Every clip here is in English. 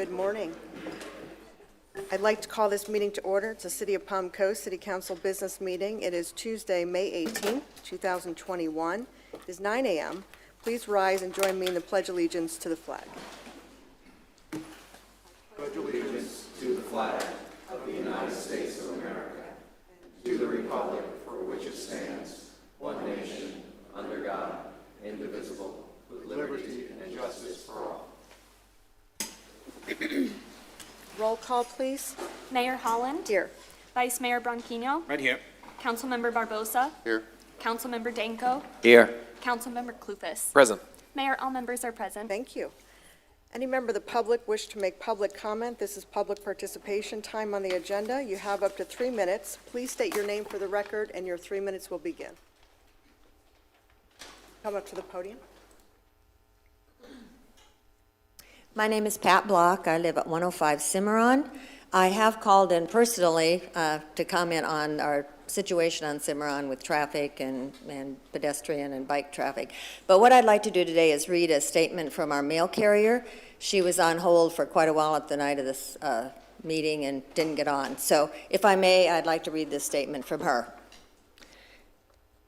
Good morning. I'd like to call this meeting to order. It's a City of Palm Coast City Council business meeting. It is Tuesday, May 18th, 2021. It is 9 a.m. Please rise and join me in the Pledge of Allegiance to the flag. Pledge allegiance to the flag of the United States of America, to the republic for which it stands, one nation, under God, indivisible, with liberty and justice for all. Roll call, please. Mayor Holland. Here. Vice Mayor Bronquino. Right here. Councilmember Barbosa. Here. Councilmember Danko. Here. Councilmember Clufus. Present. Mayor, all members are present. Thank you. Any member of the public wish to make public comment? This is public participation time on the agenda. You have up to 3 minutes. Please state your name for the record, and your 3 minutes will begin. Come up to the podium. My name is Pat Block. I live at 105 Cimarron. I have called in personally to comment on our situation on Cimarron with traffic and pedestrian and bike traffic. But what I'd like to do today is read a statement from our mail carrier. She was on hold for quite a while at the night of this meeting and didn't get on. So if I may, I'd like to read this statement from her.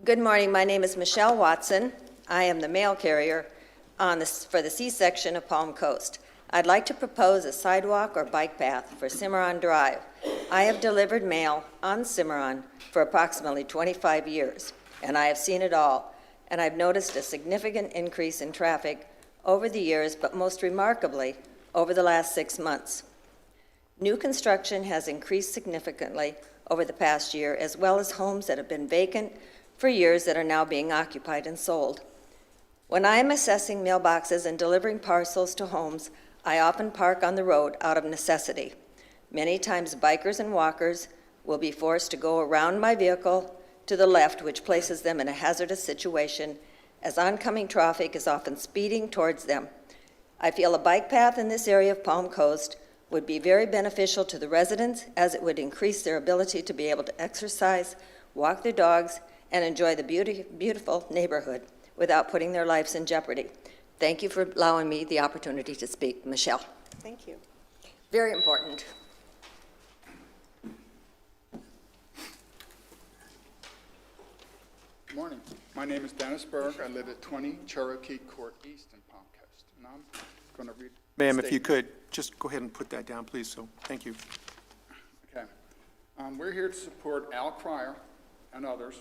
Good morning. My name is Michelle Watson. I am the mail carrier for the C-section of Palm Coast. I'd like to propose a sidewalk or bike path for Cimarron Drive. I have delivered mail on Cimarron for approximately 25 years, and I have seen it all, and I've noticed a significant increase in traffic over the years, but most remarkably, over the last 6 months. New construction has increased significantly over the past year, as well as homes that have been vacant for years that are now being occupied and sold. When I am assessing mailboxes and delivering parcels to homes, I often park on the road out of necessity. Many times bikers and walkers will be forced to go around my vehicle to the left, which places them in a hazardous situation as oncoming traffic is often speeding towards them. I feel a bike path in this area of Palm Coast would be very beneficial to the residents, as it would increase their ability to be able to exercise, walk their dogs, and enjoy the beautiful neighborhood without putting their lives in jeopardy. Thank you for allowing me the opportunity to speak. Michelle. Thank you. Very important. Good morning. My name is Dennis Berg. I live at 20 Cherokee Court East in Palm Coast. And I'm going to read. Ma'am, if you could, just go ahead and put that down, please. So, thank you. Okay. We're here to support Al Cryer and others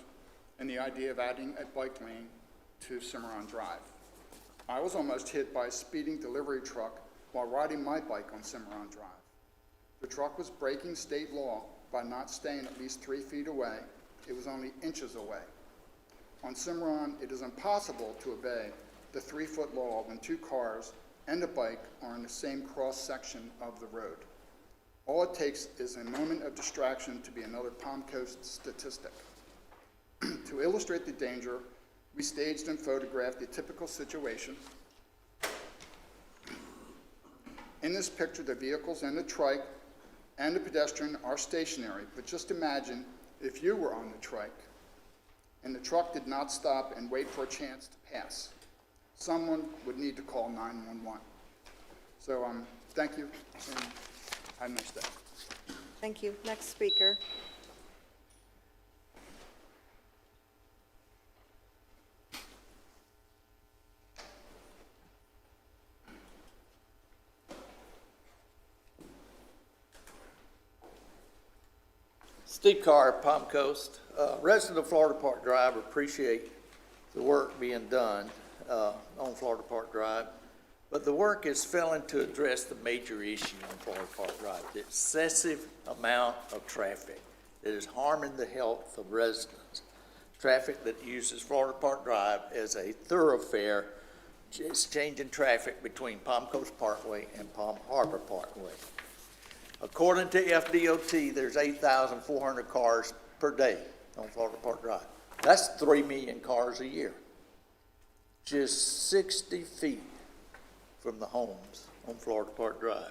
in the idea of adding a bike lane to Cimarron Drive. I was almost hit by a speeding delivery truck while riding my bike on Cimarron Drive. The truck was breaking state law by not staying at least 3 feet away. It was only inches away. On Cimarron, it is impossible to obey the 3-foot law when 2 cars and a bike are in the same cross-section of the road. All it takes is a moment of distraction to be another Palm Coast statistic. To illustrate the danger, we staged and photographed a typical situation. In this picture, the vehicles and the trike and the pedestrian are stationary, but just imagine if you were on the trike and the truck did not stop and wait for a chance to pass. Someone would need to call 911. So thank you, and have a nice day. Thank you. Next speaker. Steve Carr, Palm Coast. Resident of Florida Park Drive, appreciate the work being done on Florida Park Drive, but the work is failing to address the major issue on Florida Park Drive, the excessive amount of traffic that is harming the health of residents. Traffic that uses Florida Park Drive as a thoroughfare, is changing traffic between Palm Coast Parkway and Palm Harbor Parkway. According to FDOT, there's 8,400 cars per day on Florida Park Drive. That's 3 million cars a year. Just 60 feet from the homes on Florida Park Drive.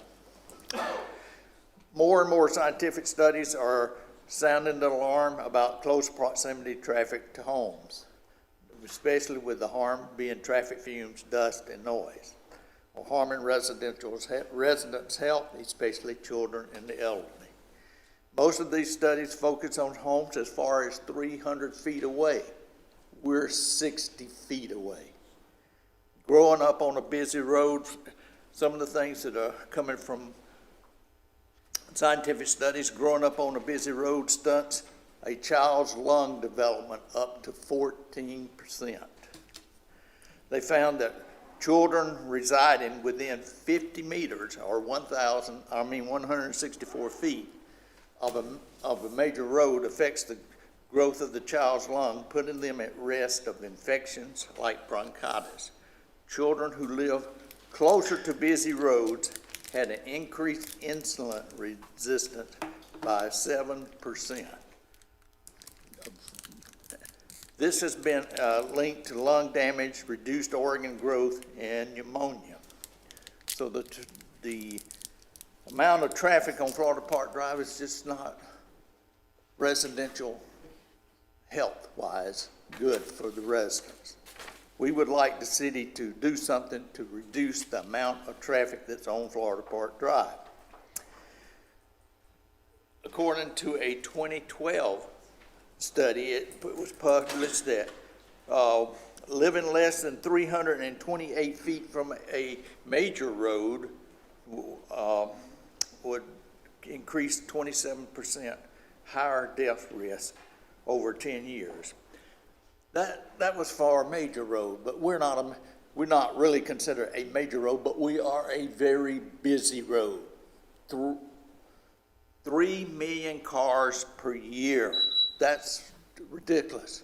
More and more scientific studies are sounding the alarm about close proximity traffic to homes, especially with the harm being traffic fumes, dust, and noise. or harming residents' health, especially children and the elderly. Most of these studies focus on homes as far as 300 feet away. We're 60 feet away. Growing up on a busy road, some of the things that are coming from scientific studies, growing up on a busy road stunts a child's lung development up to 14%. They found that children residing within 50 meters or 164 feet of a major road affects the growth of the child's lung, putting them at risk of infections like bronchitis. Children who live closer to busy roads had an increased insulin resistance by 7%. This has been linked to lung damage, reduced organ growth, and pneumonia. So the amount of traffic on Florida Park Drive is just not residential health-wise good for the residents. We would like the city to do something to reduce the amount of traffic that's on Florida Park Drive. According to a 2012 study, it was published that living less than 328 feet from a major road would increase 27% higher death risk over 10 years. That was for a major road, but we're not really considered a major road, but we are a very busy road. 3 million cars per year. That's ridiculous.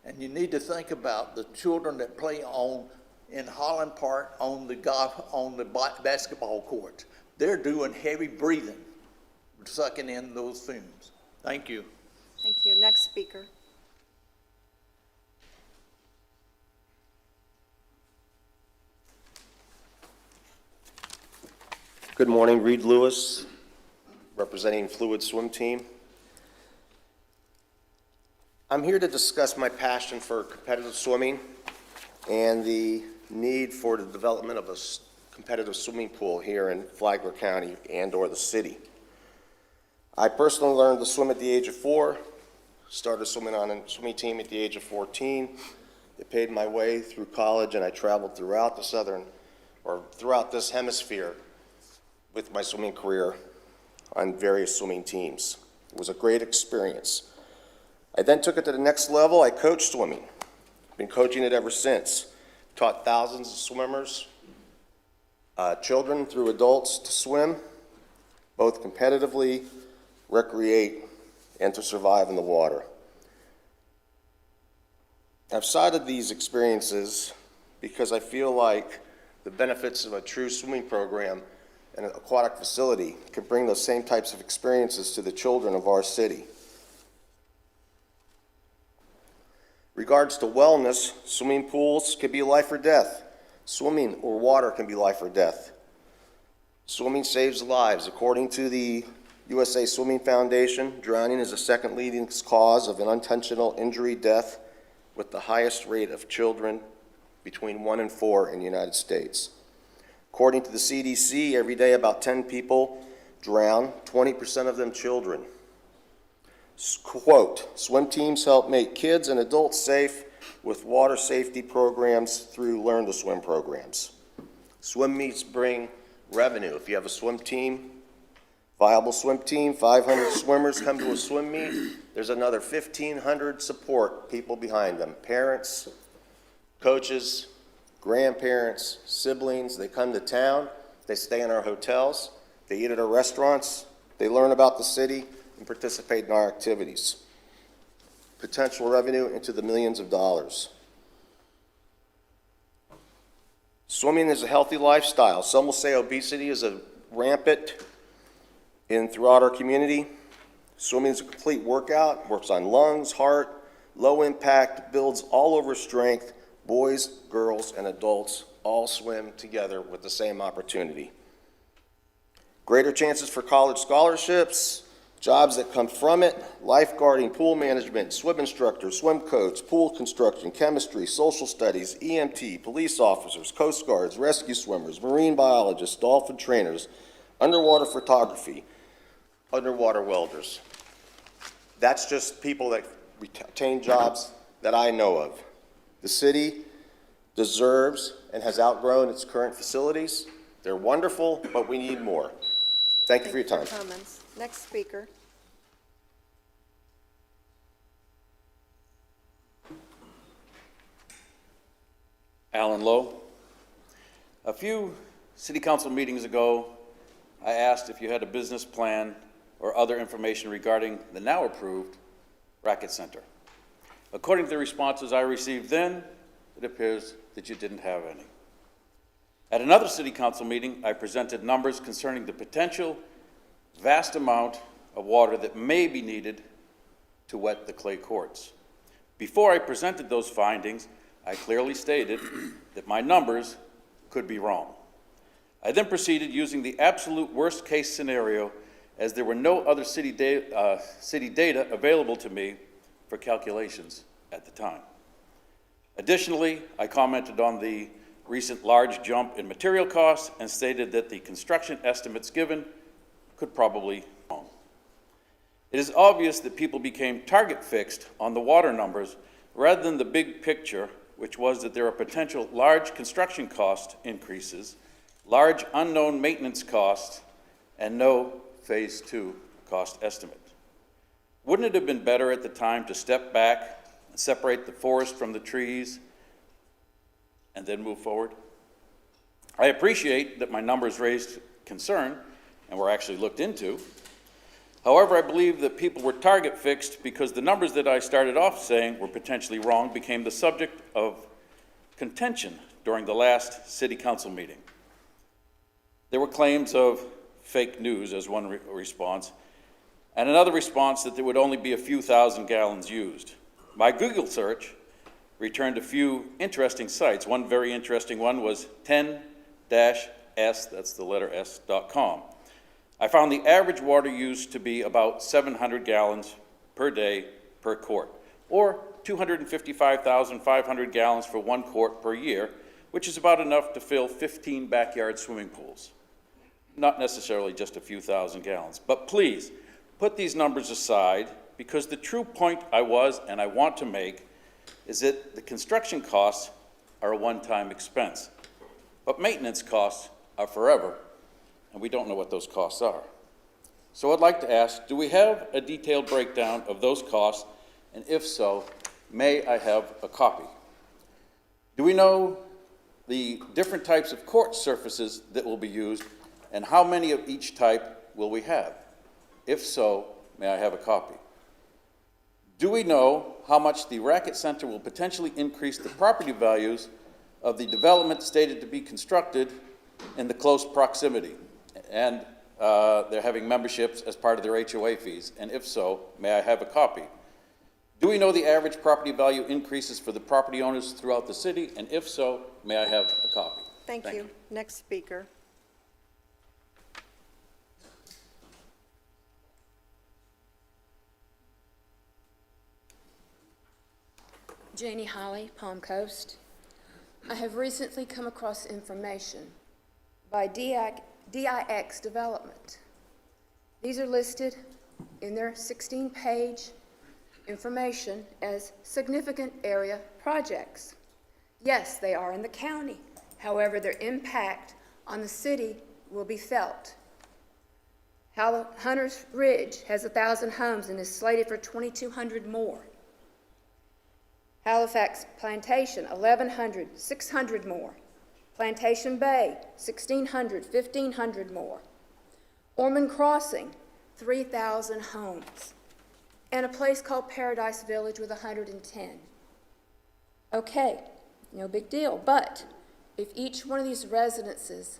And you need to think about the children that play in Holland Park on the basketball courts. They're doing heavy breathing, sucking in those fumes. Thank you. Thank you. Next speaker. Good morning, Reed Lewis, representing Fluid Swim Team. I'm here to discuss my passion for competitive swimming and the need for the development of a competitive swimming pool here in Flagler County and/or the city. I personally learned to swim at the age of 4, started swimming on a swimming team at the age of 14. It paid my way through college, and I traveled throughout throughout this hemisphere with my swimming career on various swimming teams. It was a great experience. I then took it to the next level. I coached swimming. Been coaching it ever since. Taught thousands of swimmers, children through adults to swim, both competitively, recreate, and to survive in the water. I've cited these experiences because I feel like the benefits of a true swimming program and an aquatic facility can bring those same types of experiences to the children of our city. Regards to wellness, swimming pools can be life or death. Swimming or water can be life or death. Swimming saves lives. According to the USA Swimming Foundation, drowning is the second leading cause of an unintentional injury death, with the highest rate of children between 1 and 4 in the United States. According to the CDC, every day about 10 people drown, 20% of them children. Quote, swim teams help make kids and adults safe with water safety programs through Learn to Swim programs. Swim meets bring revenue. If you have a swim team, viable swim team, 500 swimmers come to a swim meet, there's another 1,500 support people behind them. Parents, coaches, grandparents, siblings, they come to town, they stay in our hotels, they eat at our restaurants, they learn about the city and participate in our activities. Potential revenue into the millions of dollars. Swimming is a healthy lifestyle. Some will say obesity is rampant throughout our community. Swimming is a complete workout, works on lungs, heart, low impact, builds all over strength. Boys, girls, and adults all swim together with the same opportunity. Greater chances for college scholarships, Jobs that come from it: lifeguarding, pool management, swim instructor, swim coach, pool construction, chemistry, social studies, EMT, police officers, coast guards, rescue swimmers, marine biologists, dolphin trainers, underwater photography, underwater welders. That's just people that retain jobs that I know of. The city deserves and has outgrown its current facilities. They're wonderful, but we need more. Thank you for your time. Comments. Next speaker. Alan Lowe. A few city council meetings ago, I asked if you had a business plan or other information regarding the now approved racket center. According to the responses I received then, it appears that you didn't have any. At another city council meeting, I presented numbers concerning the potential vast amount of water that may be needed to wet the clay courts. Before I presented those findings, I clearly stated that my numbers could be wrong. I then proceeded using the absolute worst-case scenario, as there were no other city data available to me for calculations at the time. Additionally, I commented on the recent large jump in material costs and stated that the construction estimates given could probably be wrong. It is obvious that people became target fixed on the water numbers rather than the big picture, which was that there are potential large construction cost increases, large unknown maintenance costs, and no Phase 2 cost estimate. Wouldn't it have been better at the time to step back and separate the forest from the trees and then move forward? I appreciate that my numbers raised concern and were actually looked into. However, I believe that people were target fixed because the numbers that I started off saying were potentially wrong became the subject of contention during the last city council meeting. There were claims of fake news as one response, and another response that there would only be a few thousand gallons used. My Google search returned a few interesting sites. One very interesting one was 10-s, that's the letter S.com. I found the average water use to be about 700 gallons per day per court, or 255,500 gallons for one court per year, which is about enough to fill 15 backyard swimming pools. Not necessarily just a few thousand gallons. But please, put these numbers aside, because the true point I was and I want to make is that the construction costs are a one-time expense, but maintenance costs are forever, and we don't know what those costs are. So I'd like to ask, do we have a detailed breakdown of those costs, and if so, may I have a copy? Do we know the different types of court surfaces that will be used, and how many of each type will we have? If so, may I have a copy? Do we know how much the racket center will potentially increase the property values of the development stated to be constructed in the close proximity? And they're having memberships as part of their HOA fees, and if so, may I have a copy? Do we know the average property value increases for the property owners throughout the city, and if so, may I have a copy? Thank you. Next speaker. Janie Holly, Palm Coast. I have recently come across information by DIX Development. These are listed in their 16-page information as significant area projects. Yes, they are in the county. However, their impact on the city will be felt. Hunter's Ridge has 1,000 homes and is slated for 2,200 more. Halifax Plantation, 1,100, 600 more. Plantation Bay, 1,600, 1,500 more. Ormond Crossing, 3,000 homes. And a place called Paradise Village with 110. Okay, no big deal, but if each one of these residences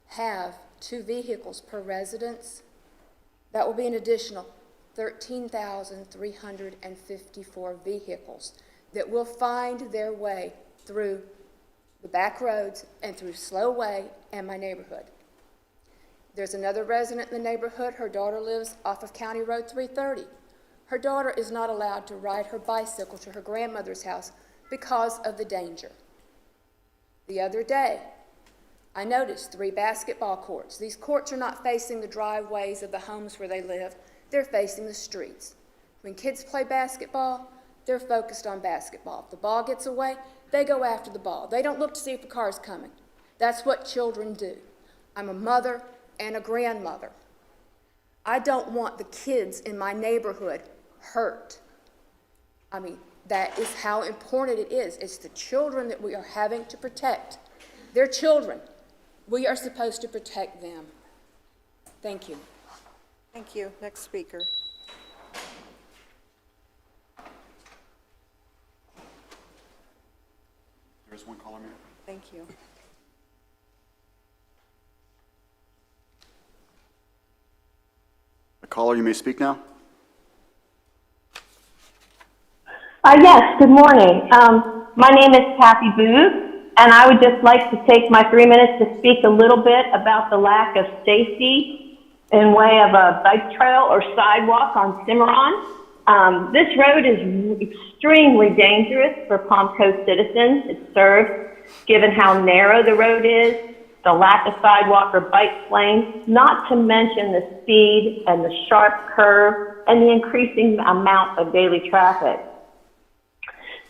have 2 vehicles per residence, that will be an additional 13,354 vehicles that will find their way through the back roads and through Slow Way and my neighborhood. There's another resident in the neighborhood. Her daughter lives off of County Road 330. Her daughter is not allowed to ride her bicycle to her grandmother's house because of the danger. The other day, I noticed 3 basketball courts. These courts are not facing the driveways of the homes where they live. They're facing the streets. When kids play basketball, they're focused on basketball. If the ball gets away, they go after the ball. They don't look to see if a car's coming. That's what children do. I'm a mother and a grandmother. I don't want the kids in my neighborhood hurt. I mean, that is how important it is. It's the children that we are having to protect. They're children. We are supposed to protect them. Thank you. Thank you. Next speaker. There is one caller, Mayor. Thank you. Caller, you may speak now. Yes, good morning. My name is Kathy Booth, and I would just like to take my 3 minutes to speak a little bit about the lack of safety in way of a bike trail or sidewalk on Cimarron. This road is extremely dangerous for Palm Coast citizens. It serves, given how narrow the road is, the lack of sidewalk or bike lanes, not to mention the speed and the sharp curve and the increasing amount of daily traffic.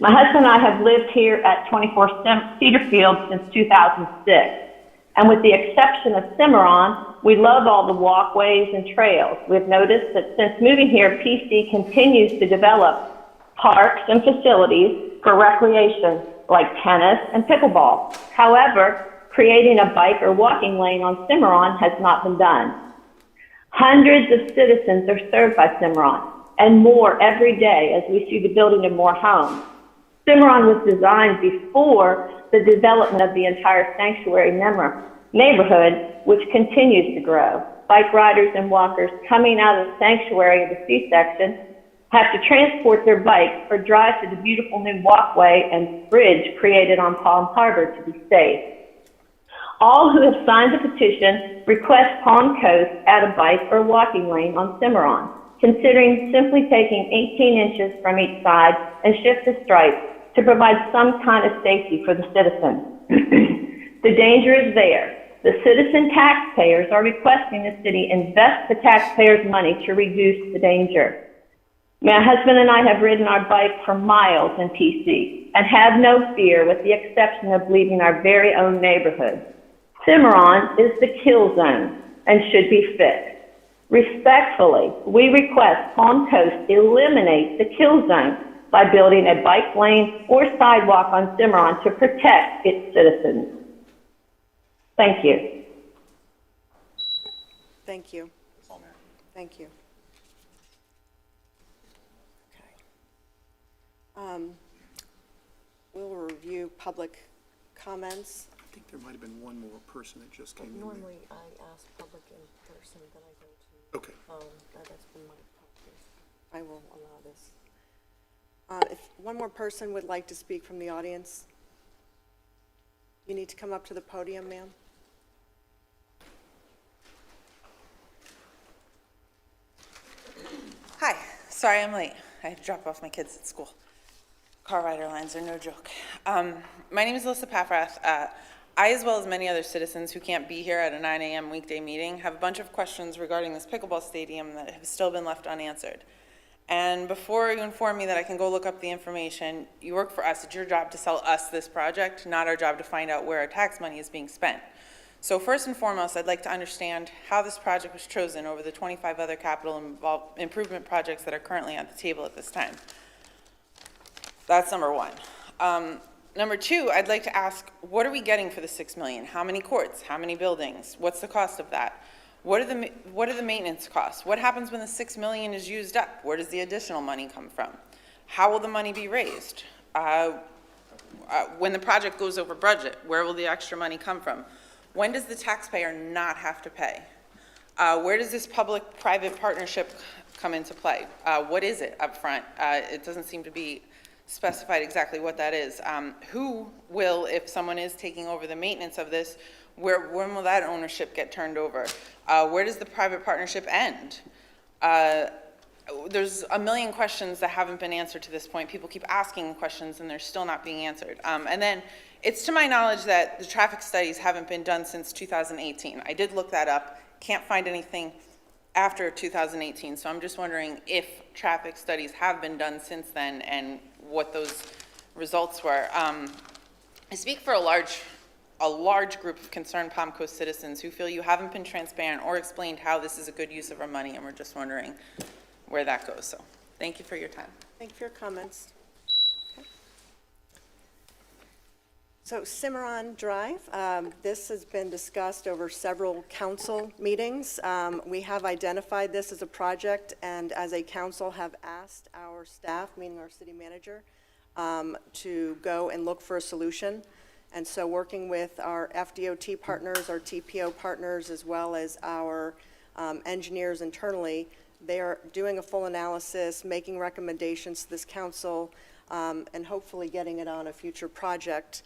My husband and I have lived here at 24 Cedarfield since 2006. And with the exception of Cimarron, we love all the walkways and trails. We've noticed that since moving here, PC continues to develop parks and facilities for recreation like tennis and pickleball. However, creating a bike or walking lane on Cimarron has not been done. Hundreds of citizens are served by Cimarron, and more every day as we see the building of more homes. Cimarron was designed before the development of the entire sanctuary neighborhood, which continues to grow. Bike riders and walkers coming out of the sanctuary of the C-section have to transport their bikes or drive to the beautiful new walkway and bridge created on Palm Harbor to be safe. All who have signed the petition request Palm Coast add a bike or walking lane on Cimarron, considering simply taking 18 inches from each side and shift the stripes to provide some kind of safety for the citizens. The danger is there. The citizen taxpayers are requesting the city invest the taxpayers' money to reduce the danger. My husband and I have ridden our bike for miles in PC and have no fear with the exception of leaving our very own neighborhood. Cimarron is the kill zone and should be fixed. Respectfully, we request Palm Coast eliminate the kill zone by building a bike lane or sidewalk on Cimarron to protect its citizens. Thank you. Thank you. Thank you. Okay. We'll review public comments. I think there might have been one more person that just came in. Normally, I ask public in person, then I go to, Okay. that's been my practice. I will allow this. If one more person would like to speak from the audience, you need to come up to the podium, ma'am. Hi, sorry I'm late. I had to drop off my kids at school. Car rider lines are no joke. My name is Alyssa Paffrath. I, as well as many other citizens who can't be here at a 9 a.m. weekday meeting, have a bunch of questions regarding this pickleball stadium that have still been left unanswered. And before you inform me that I can go look up the information, you work for us. It's your job to sell us this project, not our job to find out where our tax money is being spent. So first and foremost, I'd like to understand how this project was chosen over the 25 other capital improvement projects that are currently on the table at this time. That's number one. Number two, I'd like to ask, what are we getting for the $6 million? How many courts? How many buildings? What's the cost of that? What are the maintenance costs? What happens when the $6 million is used up? Where does the additional money come from? How will the money be raised? When the project goes over budget, where will the extra money come from? When does the taxpayer not have to pay? Where does this public-private partnership come into play? What is it up front? It doesn't seem to be specified exactly what that is. Who will, if someone is taking over the maintenance of this, When will that ownership get turned over? Where does the private partnership end? There's a million questions that haven't been answered to this point. People keep asking questions and they're still not being answered. And then it's to my knowledge that the traffic studies haven't been done since 2018. I did look that up, can't find anything after 2018. So I'm just wondering if traffic studies have been done since then and what those results were. I speak for a large group of concerned Palm Coast citizens who feel you haven't been transparent or explained how this is a good use of our money, and we're just wondering where that goes. So thank you for your time. Thank you for your comments. Okay. So Cimarron Drive, this has been discussed over several council meetings. We have identified this as a project, and as a council have asked our staff, meaning our city manager, to go and look for a solution. And so working with our FDOT partners, our TPO partners, as well as our engineers internally, they are doing a full analysis, making recommendations to this council, and hopefully getting it on a future project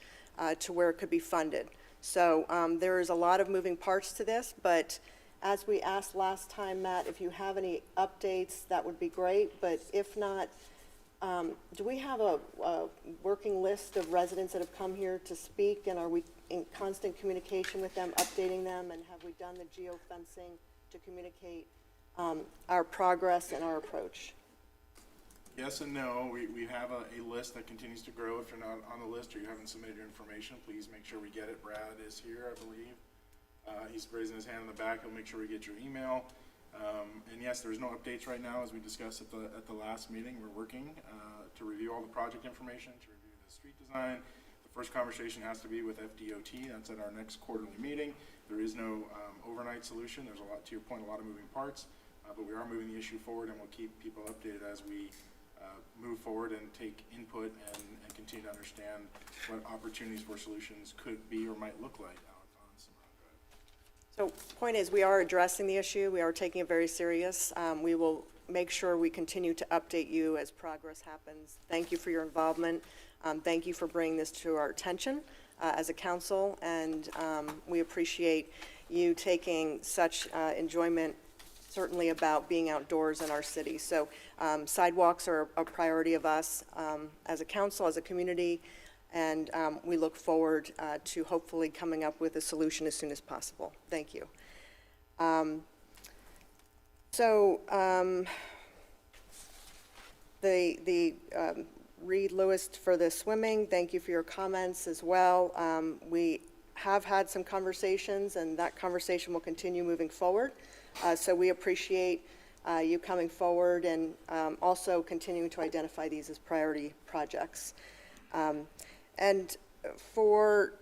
to where it could be funded. So there is a lot of moving parts to this, but as we asked last time, Matt, if you have any updates, that would be great. But if not, do we have a working list of residents that have come here to speak, and are we in constant communication with them, updating them, and have we done the geofencing to communicate our progress and our approach? Yes and no. We have a list that continues to grow. If you're not on the list or you haven't submitted your information, please make sure we get it. Brad is here, I believe. He's raising his hand in the back. He'll make sure we get your email. And yes, there's no updates right now, as we discussed at the last meeting. We're working to review all the project information, to review the street design. The first conversation has to be with FDOT. That's at our next quarterly meeting. There is no overnight solution. There's a lot, to your point, a lot of moving parts, but we are moving the issue forward, and we'll keep people updated as we move forward and take input and continue to understand what opportunities for solutions could be or might look like out on Cimarron Drive. So point is, we are addressing the issue. We are taking it very serious. We will make sure we continue to update you as progress happens. Thank you for your involvement. Thank you for bringing this to our attention as a council, and we appreciate you taking such enjoyment certainly about being outdoors in our city. So sidewalks are a priority of us as a council, as a community, and we look forward to hopefully coming up with a solution as soon as possible. Thank you. The Reed Lewis for the swimming, thank you for your comments as well. We have had some conversations, and that conversation will continue moving forward. So we appreciate you coming forward and also continuing to identify these as priority projects. And for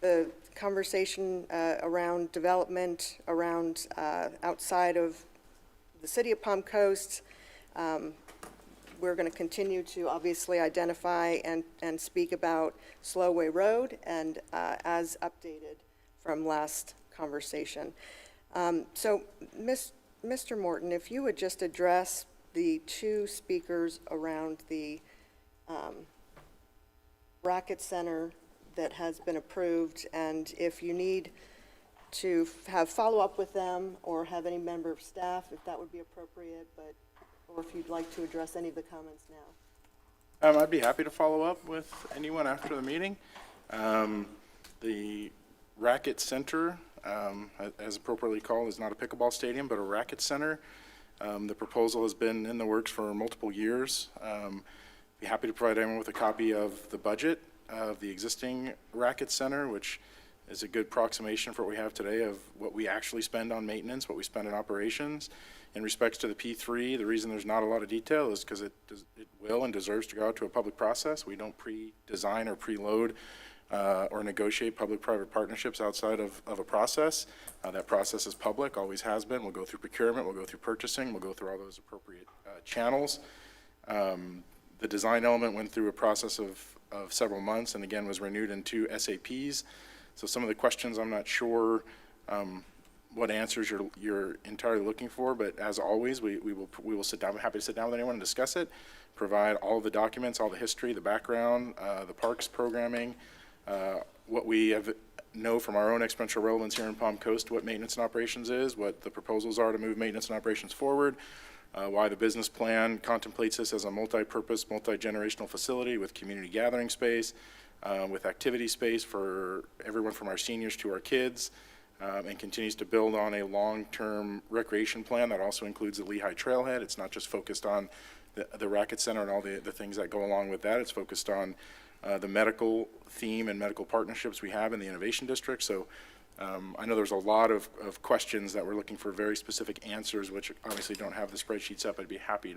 the conversation around development, around outside of the city of Palm Coast, we're going to continue to obviously identify and speak about Slowway Road, and as updated from last conversation. So, Mr. Morton, if you would just address the two speakers around the Racket Center that has been approved, and if you need to have follow-up with them or have any member of staff, if that would be appropriate, or if you'd like to address any of the comments now. I'd be happy to follow up with anyone after the meeting. The Racket Center, as appropriately called, is not a pickleball stadium, but a racket center. The proposal has been in the works for multiple years. Be happy to provide anyone with a copy of the budget of the existing racket center, which is a good approximation for what we have today of what we actually spend on maintenance, what we spend in operations. In respects to the P3, the reason there's not a lot of detail is because it will and deserves to go out to a public process. We don't pre-design or preload or negotiate public-private partnerships outside of a process. That process is public, always has been. We'll go through procurement, we'll go through purchasing, we'll go through all those appropriate channels. The design element went through a process of several months, and again was renewed in 2 SAPs. So some of the questions I'm not sure what answers you're entirely looking for, but as always, we will sit down. I'm happy to sit down with anyone and discuss it, provide all the documents, all the history, the background, the parks programming, what we know from our own experiential relevance here in Palm Coast, what maintenance and operations is, what the proposals are to move maintenance and operations forward, why the business plan contemplates this as a multi-purpose, multi-generational facility with community gathering space, with activity space for everyone from our seniors to our kids, and continues to build on a long-term recreation plan that also includes the Lehigh Trailhead. It's not just focused on the racket center and all the things that go along with that. It's focused on the medical theme and medical partnerships we have in the Innovation District. So I know there's a lot of questions that we're looking for very specific answers, which obviously don't have the spreadsheets up. I'd be happy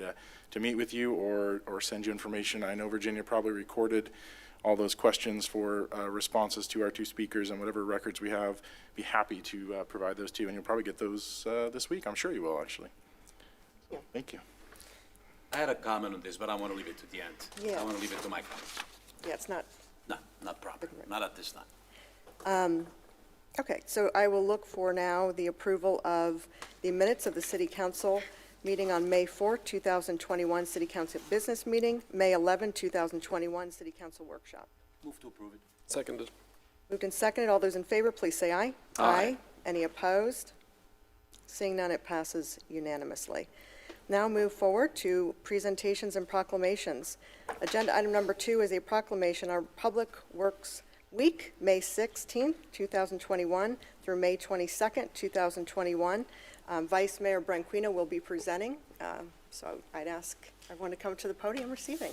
to meet with you or send you information. I know Virginia probably recorded all those questions for responses to our two speakers, and whatever records we have, be happy to provide those to you. And you'll probably get those this week. I'm sure you will, actually. So, thank you. I had a comment on this, but I want to leave it to the end. Yeah. I want to leave it to my comments. Yeah, it's not. No, not proper, not at this time. Okay, so I will look for now the approval of the minutes of the City Council meeting on May 4, 2021, City Council Business Meeting, May 11, 2021, City Council Workshop. Move to approve it. Seconded. Moved and seconded. All those in favor, please say aye. Aye. Any opposed? Seeing none, it passes unanimously. Now move forward to presentations and proclamations. Agenda item number 2 is a proclamation on Public Works Week, May 16th, 2021 through May 22nd, 2021. Vice Mayor Branquinho will be presenting, so I'd ask everyone to come to the podium receiving.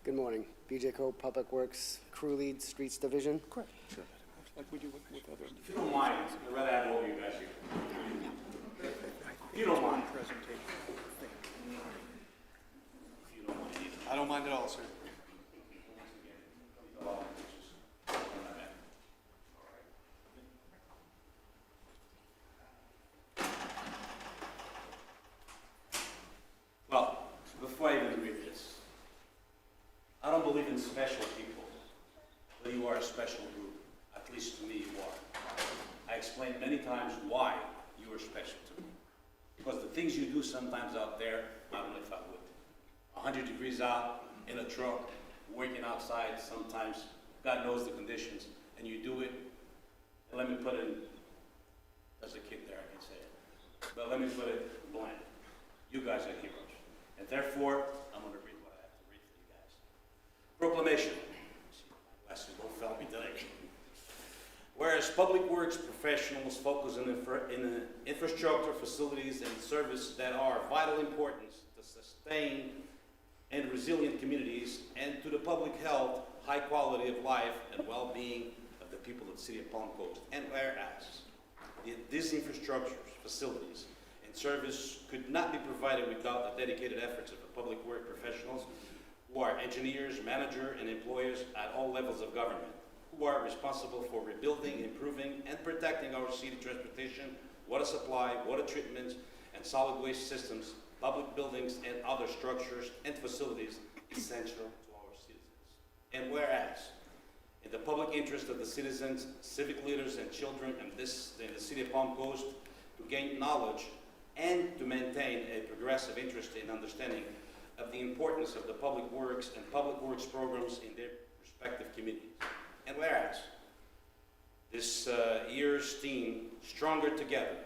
Good morning. BJ Coe, Public Works Crew Lead, Streets Division. Correct. Sure. Like we do with other. If you don't mind, I'd rather have all of you guys here. If you don't mind. I don't mind at all, sir. Well, before I even read this, I don't believe in special people, but you are a special group. At least to me, you are. I explained many times why you are special to me. Because the things you do sometimes out there, I don't know if I would. 100 degrees out, in a truck, working outside sometimes, God knows the conditions, and you do it, and let me put it, there's a kid there, I can say it, but let me put it blunt. You guys are heroes. And therefore, I'm going to read what I have to read for you guys. Proclamation. My glasses won't fail me today. Whereas public works professionals focus on infrastructure, facilities, and service that are of vital importance to sustain and resilient communities and to the public health, high quality of life, and well-being of the people of the city of Palm Coast. And whereas these infrastructures, facilities, and service could not be provided without the dedicated efforts of the public work professionals who are engineers, managers, and employers at all levels of government, who are responsible for rebuilding, improving, and protecting our city transportation, water supply, water treatment, and solid waste systems, public buildings, and other structures and facilities essential to our citizens. And whereas, in the public interest of the citizens, civic leaders, and children in the city of Palm Coast to gain knowledge and to maintain a progressive interest in understanding of the importance of the public works and public works programs in their respective communities. And whereas, this year's theme, Stronger Together,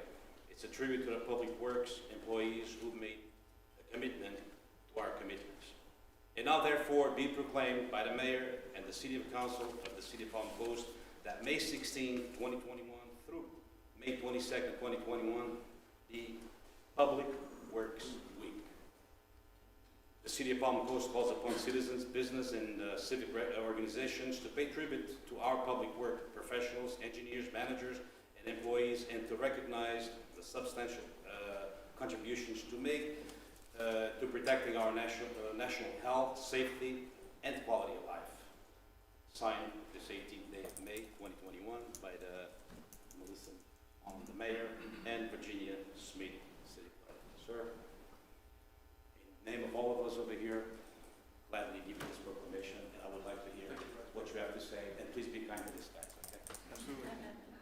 it's a tribute to the public works employees who made a commitment to our commitments. And now therefore be proclaimed by the Mayor and the City of Council of the City of Palm Coast that May 16, 2021 through May 22nd, 2021, the Public Works Week. The City of Palm Coast calls upon citizens, business, and civic organizations to pay tribute to our public work professionals, engineers, managers, and employees, and to recognize the substantial contributions to make to protecting our national health, safety, and quality of life. Signed this 18th day of May 2021 by Melissa, the Mayor, and Virginia Smeedy, City Clerk. Sir, in the name of all of us over here, gladly give you this proclamation, and I would like to hear what you have to say, and please be kind to this guy, okay? Absolutely.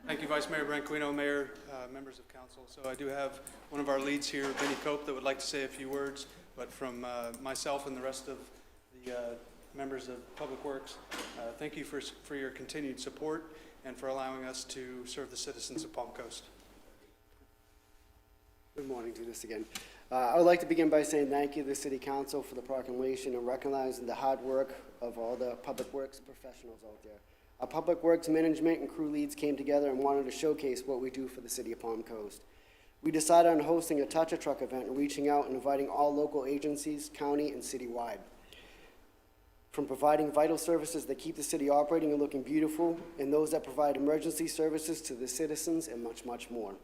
Thank you, Vice Mayor Branquinho, Mayor, members of council. So I do have one of our leads here, Benny Cope, that would like to say a few words, but from myself and the rest of the members of Public Works, thank you for your continued support and for allowing us to serve the citizens of Palm Coast. Good morning, do this again. I would like to begin by saying thank you to the City Council for the proclamation and recognizing the hard work of all the Public Works professionals out there. Our Public Works management and crew leads came together and wanted to showcase what we do for the City of Palm Coast. We decided on hosting a Touch a Truck event and reaching out and inviting all local agencies, county and citywide. From providing vital services that keep the city operating and looking beautiful, and those that provide emergency services to the citizens, and much, much more.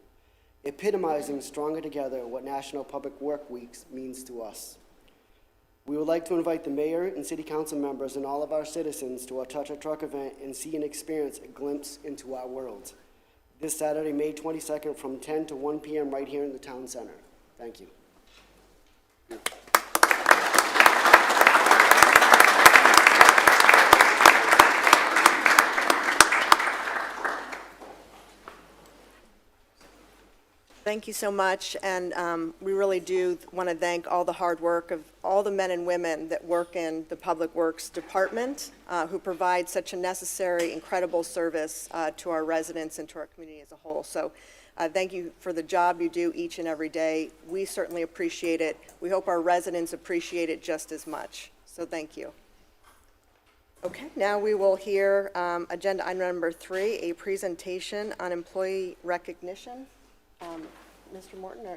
Epitomizing stronger together what National Public Work Week means to us. We would like to invite the mayor and city council members and all of our citizens to our Touch a Truck event and see and experience a glimpse into our world. This Saturday, May 22nd from 10 to 1 p.m. right here in the town center. Thank you. Thank you so much, and we really do want to thank all the hard work of all the men and women that work in the Public Works Department, who provide such a necessary, incredible service to our residents and to our community as a whole. So thank you for the job you do each and every day. We certainly appreciate it. We hope our residents appreciate it just as much. So thank you. Okay, now we will hear agenda item number 3, a presentation on employee recognition. Mr. Morton, are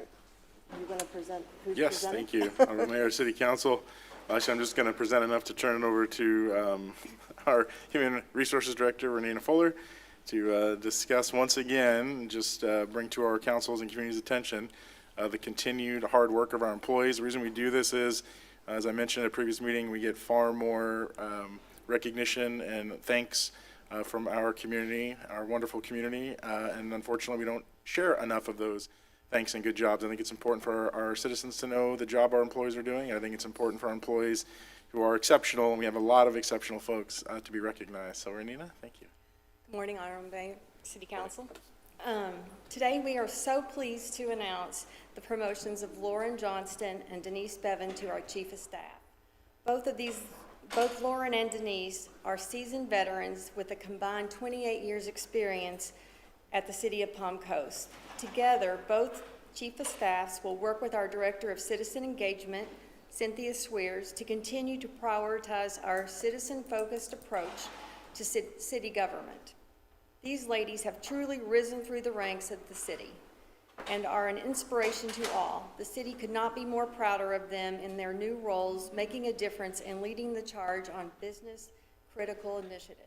you going to present? Who's Yes, presenting? thank you. Honorable Mayor, City Council. Actually, I'm just going to present enough to turn it over to our Human Resources Director, Renina Fuller, to discuss once again, just bring to our councils and community's attention the continued hard work of our employees. The reason we do this is, as I mentioned at a previous meeting, we get far more recognition and thanks from our community, our wonderful community, and unfortunately we don't share enough of those thanks and good jobs. I think it's important for our citizens to know the job our employees are doing, and I think it's important for our employees who are exceptional, and we have a lot of exceptional folks to be recognized. So Renina, thank you. Good morning, Honorable Mayor, City Council. Today we are so pleased to announce the promotions of Lauren Johnston and Denise Bevan to our Chief of Staff. Both Lauren and Denise are seasoned veterans with a combined 28 years experience at the City of Palm Coast. Together, both Chief of Staffs will work with our Director of Citizen Engagement, Cynthia Swears, to continue to prioritize our citizen-focused approach to city government. These ladies have truly risen through the ranks of the city and are an inspiration to all. The city could not be more prouder of them in their new roles, making a difference and leading the charge on business-critical initiatives.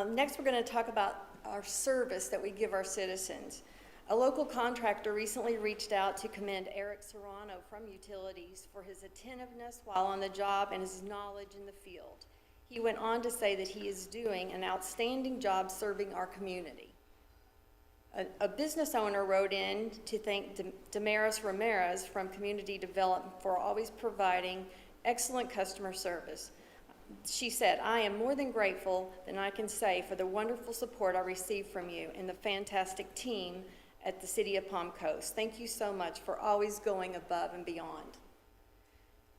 Next, we're going to talk about our service that we give our citizens. A local contractor recently reached out to commend Eric Serrano from Utilities for his attentiveness while on the job and his knowledge in the field. He went on to say that he is doing an outstanding job serving our community. A business owner wrote in to thank Damaris Ramirez from Community Development for always providing excellent customer service. She said, "I am more than grateful than I can say for the wonderful support I received from you and the fantastic team at the City of Palm Coast. Thank you so much for always going above and beyond."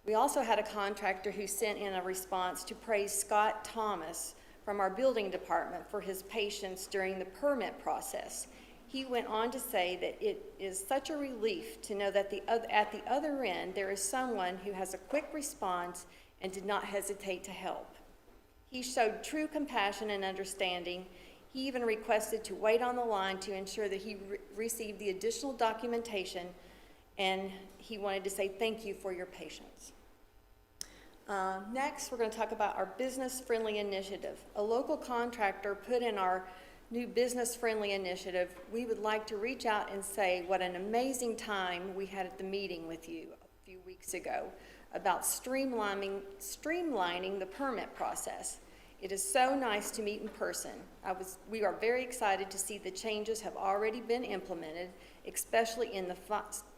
We also had a contractor who sent in a response to praise Scott Thomas from our building department for his patience during the permit process. He went on to say that it is such a relief to know that at the other end there is someone who has a quick response and did not hesitate to help. He showed true compassion and understanding. He even requested to wait on the line to ensure that he received the additional documentation, and he wanted to say thank you for your patience. Next, we're going to talk about our business-friendly initiative. A local contractor put in our new business-friendly initiative. We would like to reach out and say what an amazing time we had at the meeting with you a few weeks ago about streamlining the permit process. It is so nice to meet in person. We are very excited to see the changes have already been implemented, especially in the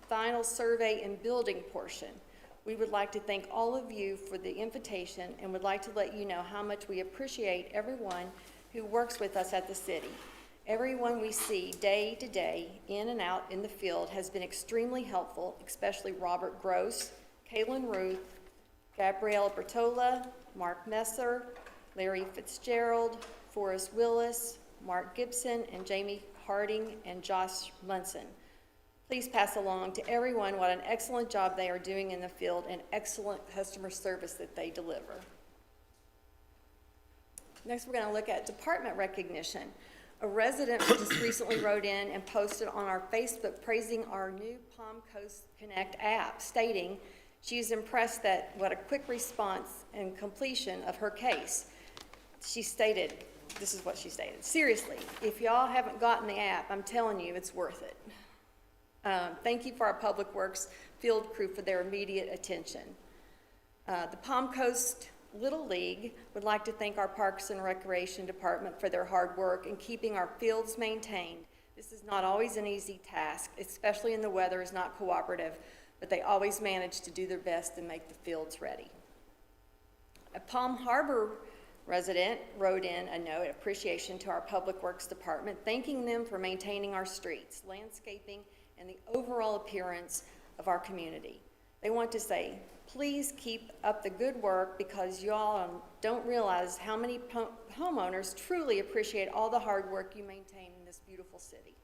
final survey and building portion. We would like to thank all of you for the invitation and would like to let you know how much we appreciate everyone who works with us at the city. Everyone we see day to day, in and out in the field, has been extremely helpful, especially Robert Gross, Kaylin Ruth, Gabrielle Bertola, Mark Messer, Larry Fitzgerald, Forrest Willis, Mark Gibson, and Jamie Harding, and Josh Munson. Please pass along to everyone what an excellent job they are doing in the field and excellent customer service that they deliver. Next, we're going to look at department recognition. A resident just recently wrote in and posted on our Facebook praising our new Palm Coast Connect app, stating she is impressed that what a quick response and completion of her case. She stated, this is what she stated, "Seriously, if y'all haven't gotten the app, I'm telling you, it's worth it. Thank you for our Public Works field crew for their immediate attention." The Palm Coast Little League would like to thank our Parks and Recreation Department for their hard work in keeping our fields maintained. This is not always an easy task, especially when the weather is not cooperative, but they always manage to do their best to make the fields ready. A Palm Harbor resident wrote in a note of appreciation to our Public Works Department, thanking them for maintaining our streets, landscaping, and the overall appearance of our community. They want to say, please keep up the good work because y'all don't realize how many homeowners truly appreciate all the hard work you maintain in this beautiful city.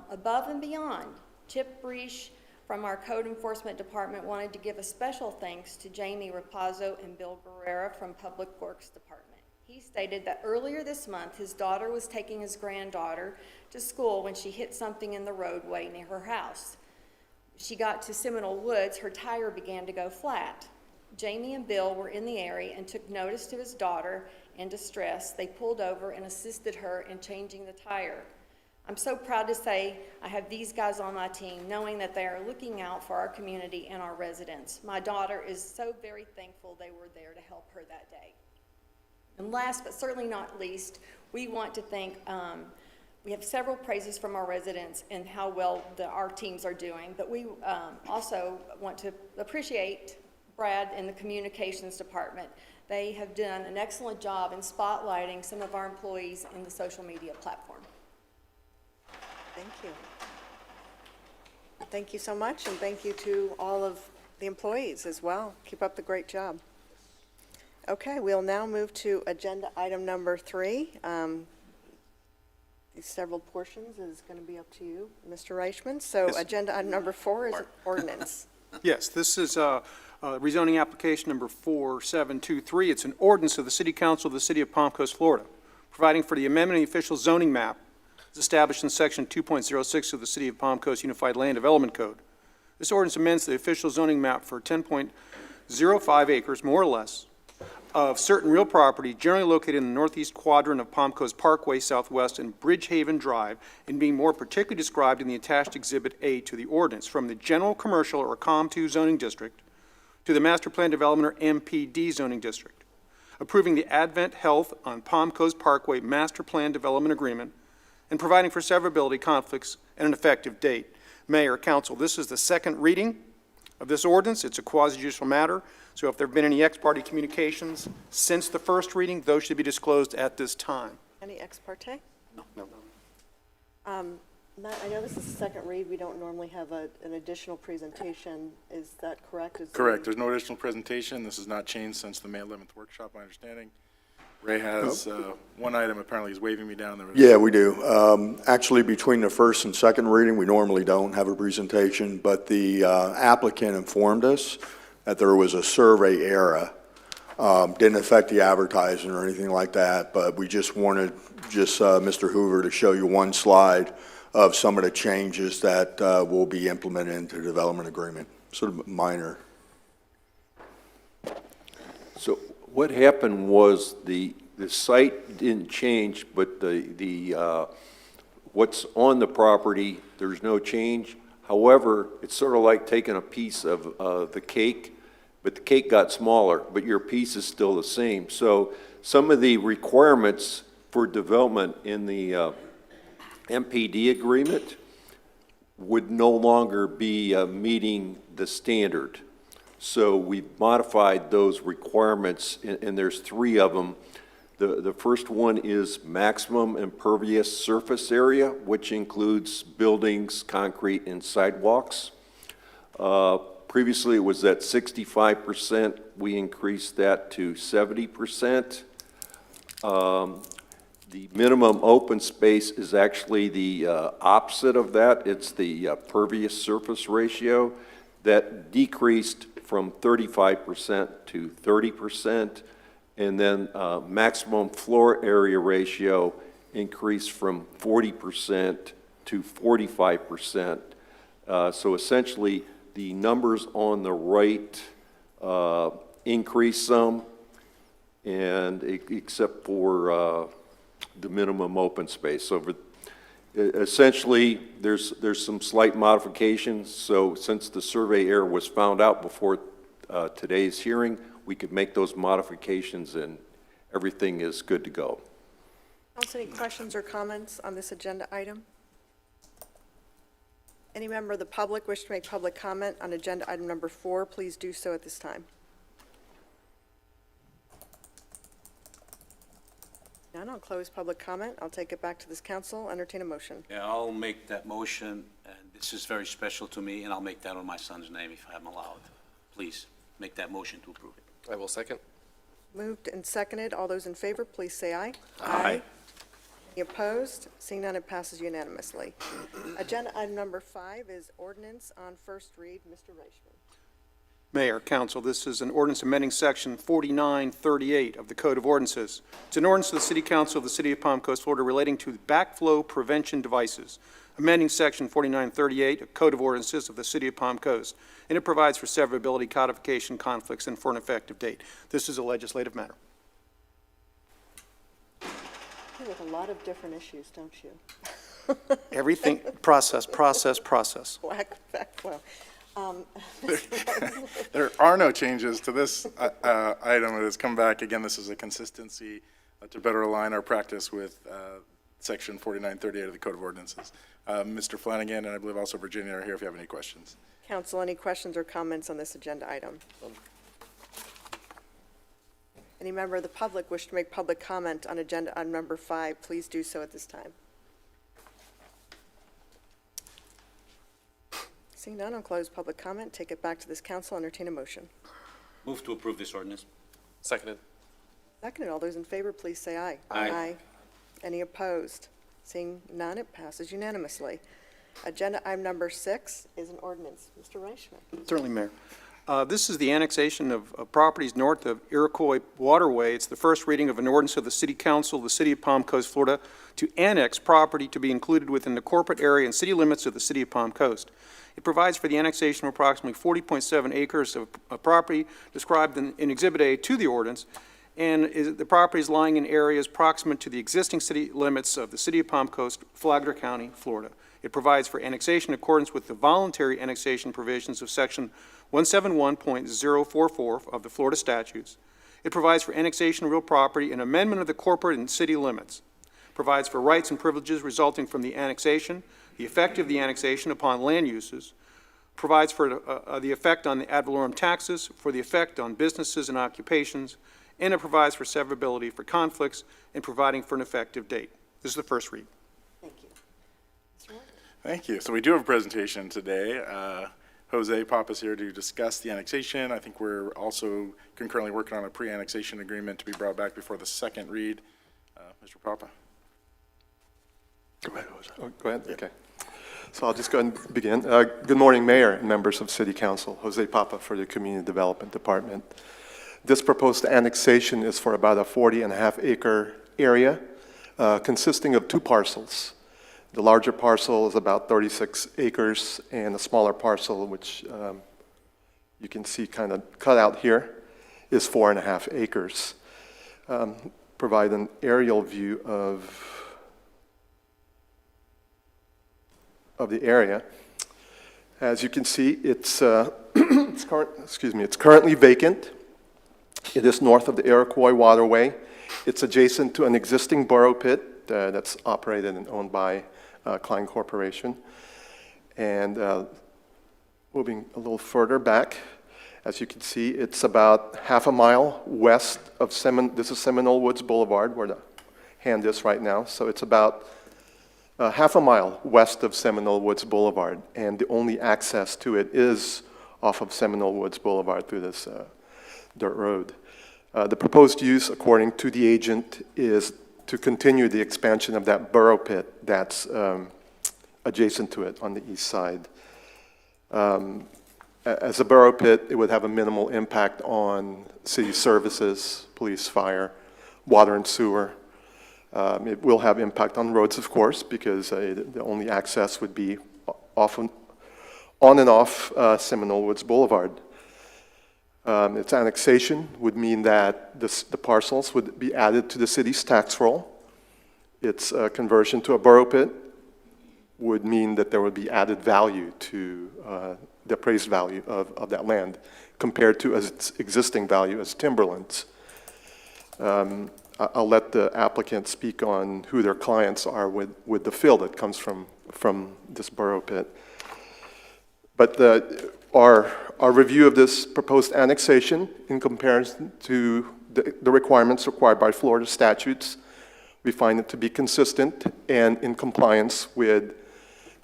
Above and beyond, Chip Breach from our Code Enforcement Department wanted to give a special thanks to Jamie Rapazzo and Bill Guerrera from Public Works Department. He stated that earlier this month, his daughter was taking his granddaughter to school when she hit something in the roadway near her house. She got to Seminole Woods, her tire began to go flat. Jamie and Bill were in the area and took notice to his daughter in distress. They pulled over and assisted her in changing the tire. I'm so proud to say I have these guys on my team, knowing that they are looking out for our community and our residents. My daughter is so very thankful they were there to help her that day. And last but certainly not least, we want to thank, we have several praises from our residents and how well our teams are doing, but we also want to appreciate Brad and the communications department. They have done an excellent job in spotlighting some of our employees in the social media platform. Thank you. Thank you so much, and thank you to all of the employees as well. Keep up the great job. Okay, we'll now move to agenda item number 3. These several portions is going to be up to you, Mr. Reichman. So Yes. agenda item number 4 is ordinance. Yes, this is rezoning application number 4723. It's an ordinance of the City Council of the City of Palm Coast, Florida, providing for the amendment of the official zoning map as established in Section 2.06 of the City of Palm Coast Unified Land Development Code. This ordinance amends the official zoning map for 10.05 acres, more or less, of certain real property generally located in the northeast quadrant of Palm Coast Parkway Southwest and Bridgehaven Drive, and being more particularly described in the attached Exhibit A to the ordinance, from the general commercial or COM2 zoning district to the Master Plan Development or MPD zoning district, approving the Advent Health on Palm Coast Parkway Master Plan Development Agreement, and providing for severability, conflicts, and an effective date. Mayor, Council, this is the second reading of this ordinance. It's a quasi-judicial matter, so if there have been any ex parte communications since the first reading, those should be disclosed at this time. Any ex parte? No. Matt, I know this is the second read. We don't normally have an additional presentation. Is that correct? Correct. There's no additional presentation. This has not changed since the May 11th workshop, my understanding. Ray has one item, apparently he's waving me down. Yeah, we do. Actually, between the first and second reading, we normally don't have a presentation, but the applicant informed us that there was a survey error. Didn't affect the advertising or anything like that, but we just wanted Mr. Hoover to show you one slide of some of the changes that will be implemented into the development agreement, sort of minor. So what happened was the site didn't change, but the what's on the property, there's no change. However, it's sort of like taking a piece of the cake, but the cake got smaller, but your piece is still the same. So some of the requirements for development in the MPD agreement would no longer be meeting the standard. So we modified those requirements, and there's 3 of them. The first one is maximum impervious surface area, which includes buildings, concrete, and sidewalks. Previously, it was at 65%. We increased that to 70%. The minimum open space is actually the opposite of that. It's the pervious surface ratio that decreased from 35% to 30%. And then maximum floor area ratio increased from 40% to 45%. So essentially, the numbers on the right increase some, and except for the minimum open space. So essentially, there's some slight modifications. So since the survey error was found out before today's hearing, we could make those modifications and everything is good to go. Council, any questions or comments on this agenda item? Any member of the public wish to make public comment on agenda item number 4, please do so at this time. None, I'll close public comment. I'll take it back to this council. Entertain a motion. Yeah, I'll make that motion, and this is very special to me, and I'll make that on my son's name if I'm allowed. Please, make that motion to approve it. I will second. Moved and seconded. All those in favor, please say aye. Aye. Any opposed? Seeing none, it passes unanimously. Agenda item number 5 is ordinance on first read. Mr. Reichman. Mayor, Council, this is an ordinance amending Section 4938 of the Code of Ordinances. It's an ordinance of the City Council of the City of Palm Coast, Florida, relating to backflow prevention devices, amending Section 4938 of Code of Ordinances of the City of Palm Coast, and it provides for severability, codification, conflicts, and for an effective date. This is a legislative matter. You have a lot of different issues, don't you? Everything, process. Backflow. There are no changes to this item. It has come back. Again, this is a consistency to better align our practice with Section 4938 of the Code of Ordinances. Mr. Flanagan and I believe also Virginia are here if you have any questions. Council, any questions or comments on this agenda item? Any member of the public wish to make public comment on agenda item number 5, please do so at this time. Seeing none, I'll close public comment, take it back to this council, entertain a motion. Move to approve this ordinance. Seconded. Seconded, all those in favor, please say aye. Aye. Any opposed? Seeing none, it passes unanimously. Agenda item number 6 is an ordinance. Mr. Reichman. Certainly, Mayor. This is the annexation of properties north of Iroquois Waterway. It's the first reading of an ordinance of the City Council of the City of Palm Coast, Florida, to annex property to be included within the corporate area and city limits of the City of Palm Coast. It provides for the annexation of approximately 40.7 acres of property described in Exhibit A to the ordinance, and the property is lying in areas proximate to the existing city limits of the City of Palm Coast, Flagler County, Florida. It provides for annexation in accordance with the voluntary annexation provisions of Section 171.044 of the Florida statutes. It provides for annexation of real property and amendment of the corporate and city limits. It provides for rights and privileges resulting from the annexation, the effect of the annexation upon land uses, provides for the effect on the ad valorem taxes, for the effect on businesses and occupations, and it provides for severability for conflicts and providing for an effective date. This is the first read. Thank you. Mr. Warren. Thank you. So we do have a presentation today. Jose Papa's here to discuss the annexation. I think we're also concurrently working on a pre-annexation agreement to be brought back before the second read. Mr. Papa. Go ahead, Jose. Oh, go ahead? Okay. So I'll just go ahead and begin. Good morning, Mayor and members of City Council. Jose Papa for the Community Development Department. This proposed annexation is for about a 40.5 acre area consisting of 2 parcels. The larger parcel is about 36 acres, and the smaller parcel, which you can see kind of cut out here, is 4.5 acres. Provide an aerial view of the area. As you can see, it's currently vacant. It is north of the Iroquois Waterway. It's adjacent to an existing borrow pit that's operated and owned by Klein Corporation. And moving a little further back, As you can see, it's about half a mile west of this is Seminole Woods Boulevard, where the hand is right now. So it's about half a mile west of Seminole Woods Boulevard, and the only access to it is off of Seminole Woods Boulevard through this dirt road. The proposed use, according to the agent, is to continue the expansion of that burrow pit that's adjacent to it on the east side. As a burrow pit, it would have a minimal impact on city services, police, fire, water and sewer. It will have impact on roads, of course, because the only access would be on and off Seminole Woods Boulevard. Its annexation would mean that the parcels would be added to the city's tax roll. Its conversion to a burrow pit would mean that there would be added value to the appraised value of that land compared to its existing value as timberlands. I'll let the applicant speak on who their clients are with the fill that comes from this burrow pit. But our review of this proposed annexation in comparison to the requirements required by Florida statutes, we find it to be consistent and in compliance with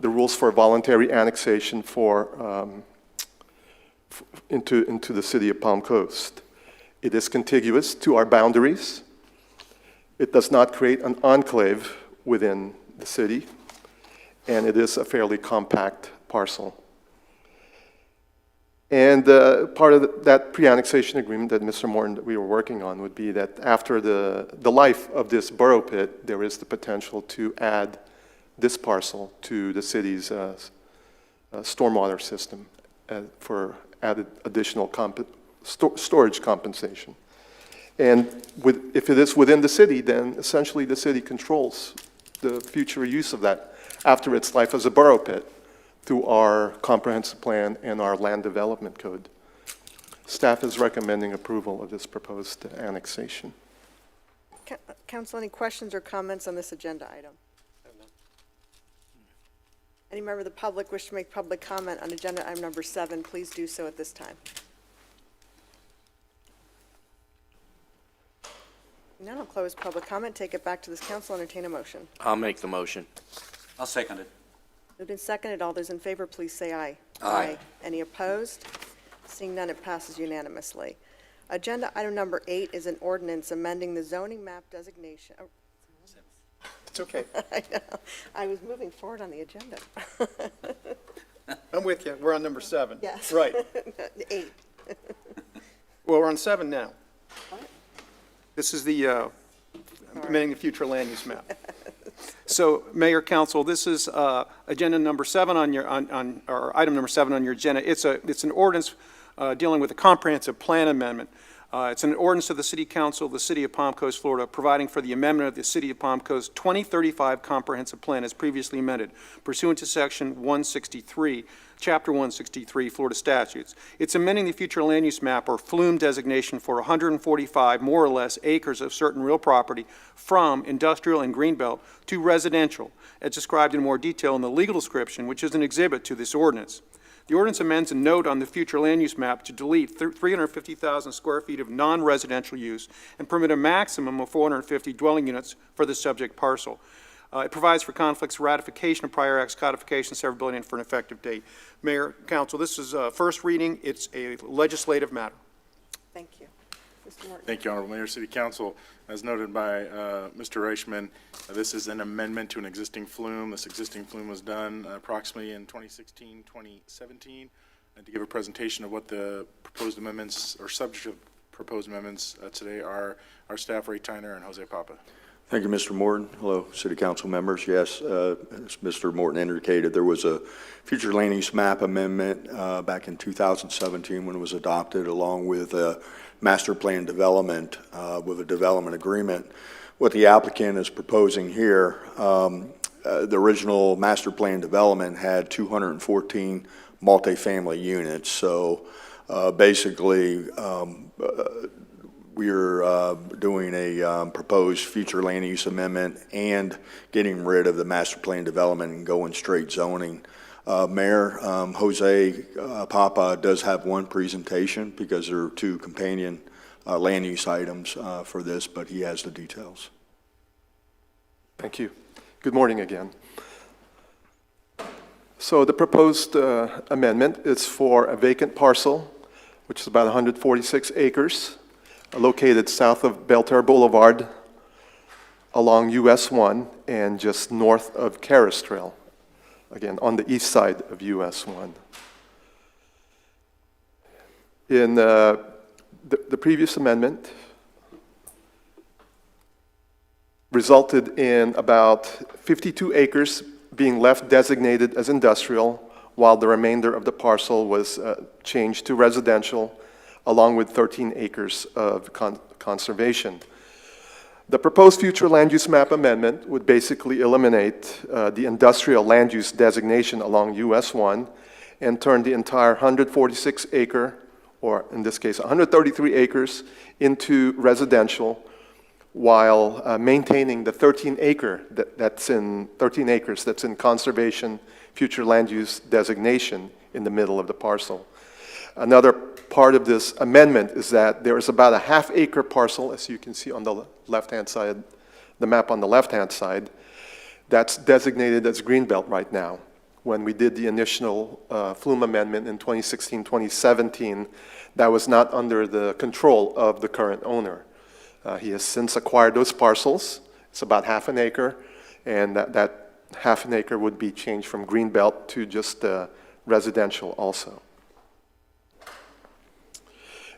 the rules for voluntary annexation into the city of Palm Coast. It is contiguous to our boundaries. It does not create an enclave within the city, and it is a fairly compact parcel. And part of that pre-annexation agreement that Mr. Morton, that we were working on, would be that after the life of this burrow pit, there is the potential to add this parcel to the city's stormwater system for added additional storage compensation. And if it is within the city, then essentially the city controls the future use of that after its life as a burrow pit through our comprehensive plan and our land development code. Staff is recommending approval of this proposed annexation. Council, any questions or comments on this agenda item? Any member of the public wish to make public comment on agenda item number 7, please do so at this time. None, I'll close public comment, take it back to this council, entertain a motion. I'll make the motion. I'll second it. Moved and seconded, all those in favor, please say aye. Aye. Any opposed? Seeing none, it passes unanimously. Agenda item number 8 is an ordinance amending the zoning map designation. Oh, It's okay. I know, I was moving forward on the agenda. I'm with you. We're on number 7. Yes. Right. 8. Well, we're on 7 now. This is the amending the future land use map. So, Mayor, Council, this is agenda number 7 on your or item number 7 on your agenda. It's an ordinance dealing with a comprehensive plan amendment. It's an ordinance of the City Council of the City of Palm Coast, Florida, providing for the amendment of the City of Palm Coast 2035 Comprehensive Plan as previously amended pursuant to Section 163, Chapter 163, Florida statutes. It's amending the future land use map or FLUME designation for 145 more or less acres of certain real property from industrial and greenbelt to residential, as described in more detail in the legal description, which is an exhibit to this ordinance. The ordinance amends a note on the future land use map to delete 350,000 square feet of non-residential use and permit a maximum of 450 dwelling units for the subject parcel. It provides for conflicts, ratification of prior acts, codification, severability, and for an effective date. Mayor, Council, this is first reading. It's a legislative matter. Thank you. Mr. Morton. Thank you, Honorable Mayor, City Council. As noted by Mr. Reichman, this is an amendment to an existing flume. This existing flume was done approximately in 2016, 2017. And to give a presentation of what the proposed amendments or subject of proposed amendments today are our staff, Ray Tyner and Jose Papa. Thank you, Mr. Morton. Hello, City Council members. Yes, as Mr. Morton indicated, there was a future land use map amendment back in 2017 when it was adopted, along with a master plan development with a development agreement. What the applicant is proposing here, the original master plan development had 214 multifamily units. So basically, we're doing a proposed future land use amendment and getting rid of the master plan development and going straight zoning Mayor, Jose Papa does have one presentation because there are two companion land use items for this, but he has the details. Thank you. Good morning again. So the proposed amendment is for a vacant parcel, which is about 146 acres, located south of Belterre Boulevard along US 1 and just north of Karras Trail, again, on the east side of US 1. In the previous amendment resulted in about 52 acres being left designated as industrial, while the remainder of the parcel was changed to residential, along with 13 acres of conservation. The proposed future land use map amendment would basically eliminate the industrial land use designation along US 1 and turn the entire 146 acre, or in this case 133 acres, into residential, while maintaining the 13 acres that's in conservation future land use designation in the middle of the parcel. Another part of this amendment is that there is about a half-acre parcel, as you can see on the left-hand side, the map on the left-hand side, that's designated as Greenbelt right now. When we did the initial Flume amendment in 2016-2017, that was not under the control of the current owner. He has since acquired those parcels. It's about half an acre, and that half an acre would be changed from Greenbelt to just residential also.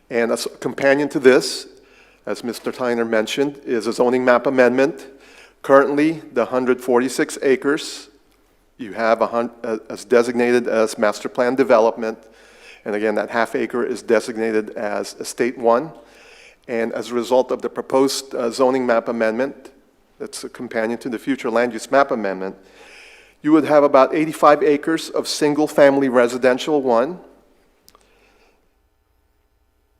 And as a companion to this, as Mr. Tyner mentioned, is a zoning map amendment. Currently, the 146 acres you have as designated as master plan development, and again, that half acre is designated as Estate 1. And as a result of the proposed zoning map amendment, that's a companion to the future land use map amendment, you would have about 85 acres of single-family residential 1,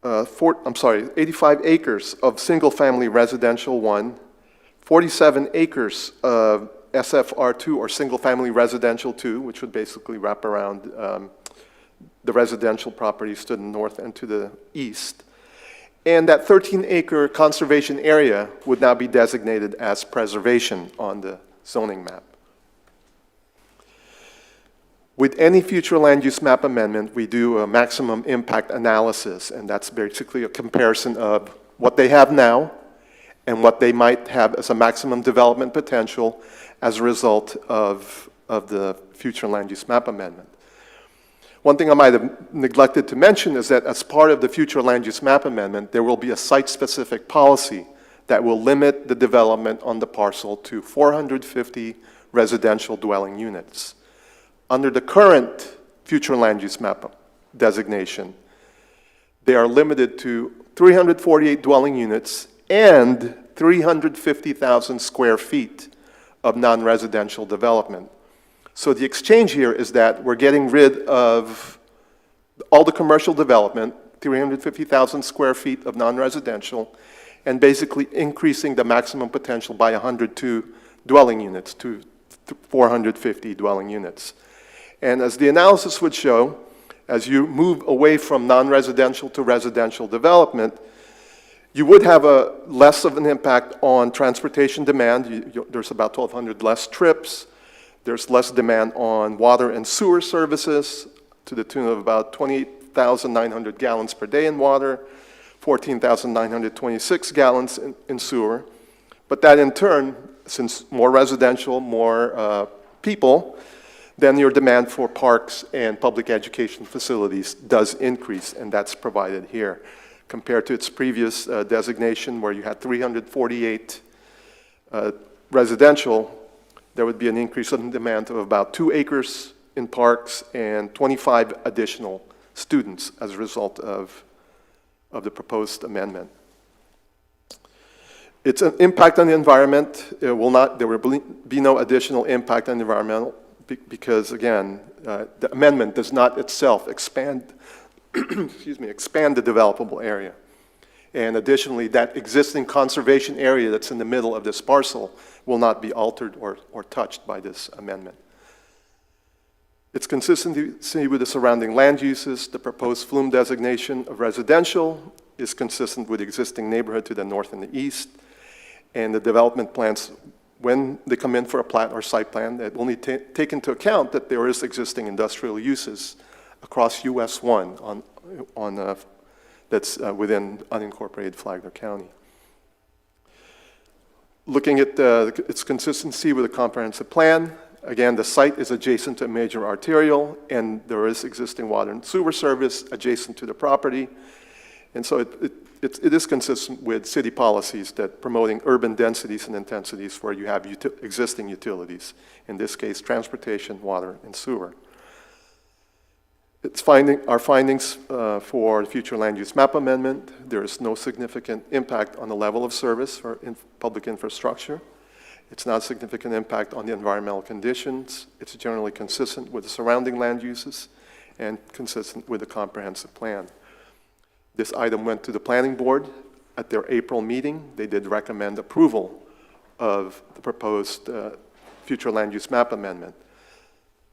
85 acres of single-family residential 1, 47 acres of SFR2 or single-family residential 2, which would basically wrap around the residential properties to the north and to the east. And that 13-acre conservation area would now be designated as preservation on the zoning map. With any future land use map amendment, we do a maximum impact analysis, and that's basically a comparison of what they have now and what they might have as a maximum development potential as a result of the future land use map amendment. One thing I might have neglected to mention is that as part of the future land use map amendment, there will be a site-specific policy that will limit the development on the parcel to 450 residential dwelling units. Under the current future land use map designation, they are limited to 348 dwelling units and 350,000 square feet of non-residential development. So the exchange here is that we're getting rid of all the commercial development, 350,000 square feet of non-residential, and basically increasing the maximum potential by 102 dwelling units to 450 dwelling units. And as the analysis would show, as you move away from non-residential to residential development, you would have a less of an impact on transportation demand. There's about 1,200 less trips. There's less demand on water and sewer services to the tune of about 28,900 gallons per day in water, 14,926 gallons in sewer. But that in turn, since more residential, more people, then your demand for parks and public education facilities does increase, and that's provided here. Compared to its previous designation where you had 348 residential, there would be an increase in demand of about 2 acres in parks and 25 additional students as a result of the proposed amendment. It's an impact on the environment. There will be no additional impact on the environmental because, again, the amendment does not itself expand expand the developable area. And additionally, that existing conservation area that's in the middle of this parcel will not be altered or touched by this amendment. Its consistency with the surrounding land uses, the proposed flume designation of residential is consistent with the existing neighborhood to the north and the east, and the development plans, when they come in for a plat or site plan, that only take into account that there is existing industrial uses across US 1 that's within unincorporated Flagler County. Looking at its consistency with a comprehensive plan, again, the site is adjacent to a major arterial, and there is existing water and sewer service adjacent to the property. And so it is consistent with city policies that promoting urban densities and intensities where you have existing utilities, in this case, transportation, water, and sewer. Our findings for the future land use map amendment, there is no significant impact on the level of service for public infrastructure. It's not a significant impact on the environmental conditions. It's generally consistent with the surrounding land uses and consistent with the comprehensive plan. This item went to the planning board at their April meeting. They did recommend approval of the proposed future land use map amendment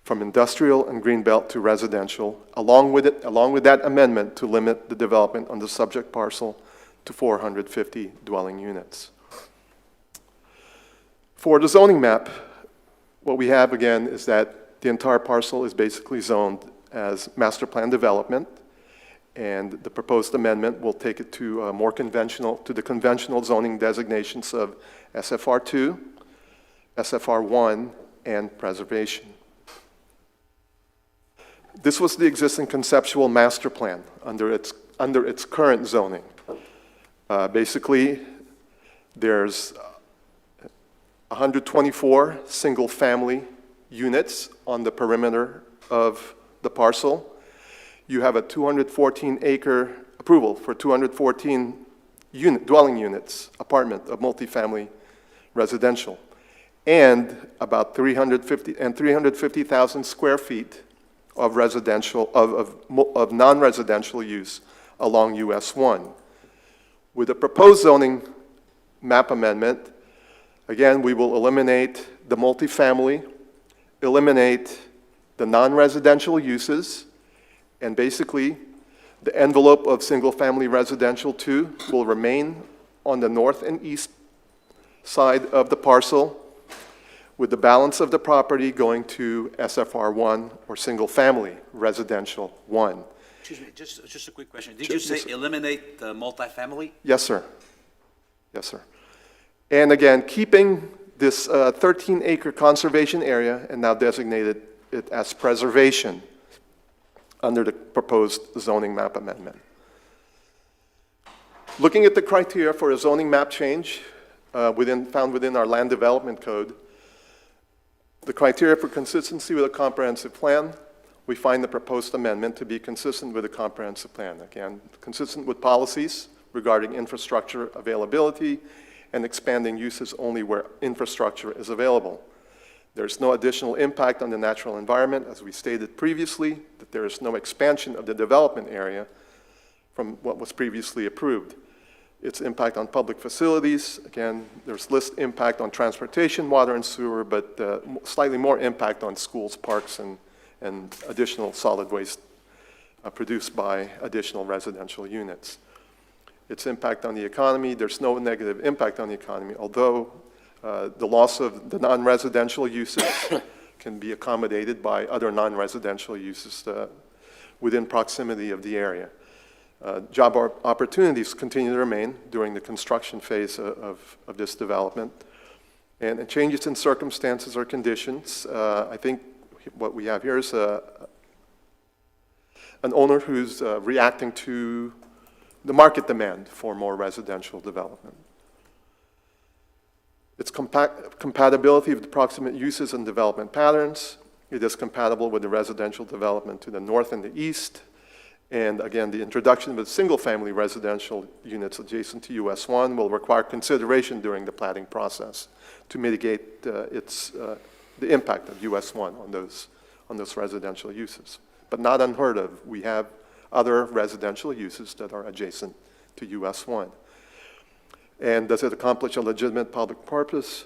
from industrial and greenbelt to residential, along with that amendment to limit the development on the subject parcel to 450 dwelling units. For the zoning map, what we have again is that the entire parcel is basically zoned as master plan development, and the proposed amendment will take it to the conventional zoning designations of SFR2, SFR1, and preservation. This was the existing conceptual master plan under its current zoning. Basically, there's 124 single-family units on the perimeter of the parcel. You have a 214-acre approval for 214 dwelling units, apartment of multifamily residential, and about 350,000 square feet of residential of non-residential use along US 1. With the proposed zoning map amendment, again, we will eliminate the multifamily, eliminate the non-residential uses, and basically the envelope of single-family residential 2 will remain on the north and east side of the parcel, with the balance of the property going to SFR1 or single-family residential 1. Excuse me, just a quick question. Did you say eliminate the multifamily? Yes, sir. Yes, sir. And again, keeping this 13-acre conservation area and now designated it as preservation under the proposed zoning map amendment. Looking at the criteria for a zoning map change found within our land development code, the criteria for consistency with a comprehensive plan, we find the proposed amendment to be consistent with a comprehensive plan. Again, consistent with policies regarding infrastructure availability and expanding uses only where infrastructure is available. There's no additional impact on the natural environment, as we stated previously, that there is no expansion of the development area from what was previously approved. Its impact on public facilities, again, there's less impact on transportation, water, and sewer, but slightly more impact on schools, parks, and additional solid waste produced by additional residential units. Its impact on the economy, there's no negative impact on the economy, although the loss of the non-residential uses can be accommodated by other non-residential uses within proximity of the area. Job opportunities continue to remain during the construction phase of this development. And changes in circumstances or conditions, I think what we have here is an owner who's reacting to the market demand for more residential development. Its compatibility with proximate uses and development patterns. It is compatible with the residential development to the north and the east. And again, the introduction of single-family residential units adjacent to US 1 will require consideration during the planning process to mitigate the impact of US 1 on those residential uses. But not unheard of, we have other residential uses that are adjacent to US 1. And does it accomplish a legitimate public purpose?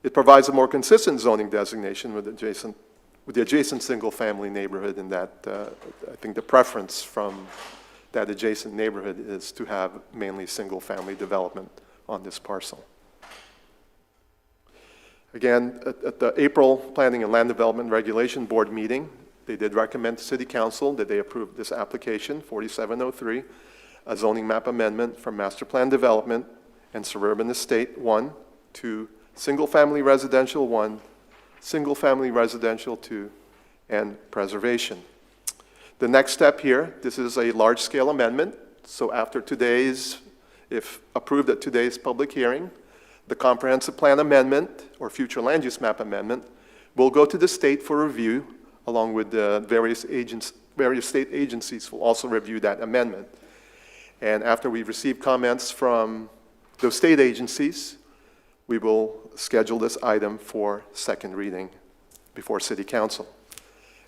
It provides a more consistent zoning designation with with the adjacent single-family neighborhood, and that I think the preference from that adjacent neighborhood is to have mainly single-family development on this parcel. Again, at the April Planning and Land Development Regulation Board meeting, they did recommend to City Council that they approve this application, 4703, a zoning map amendment from Master Plan Development and Suburban Estate 1 to Single-Family Residential 1, Single-Family Residential 2, and Preservation. The next step here, this is a large-scale amendment, so after today's, if approved at today's public hearing, the comprehensive plan amendment or future land use map amendment will go to the state for review, along with the various state agencies will also review that amendment. And after we receive comments from those state agencies, we will schedule this item for second reading before City Council.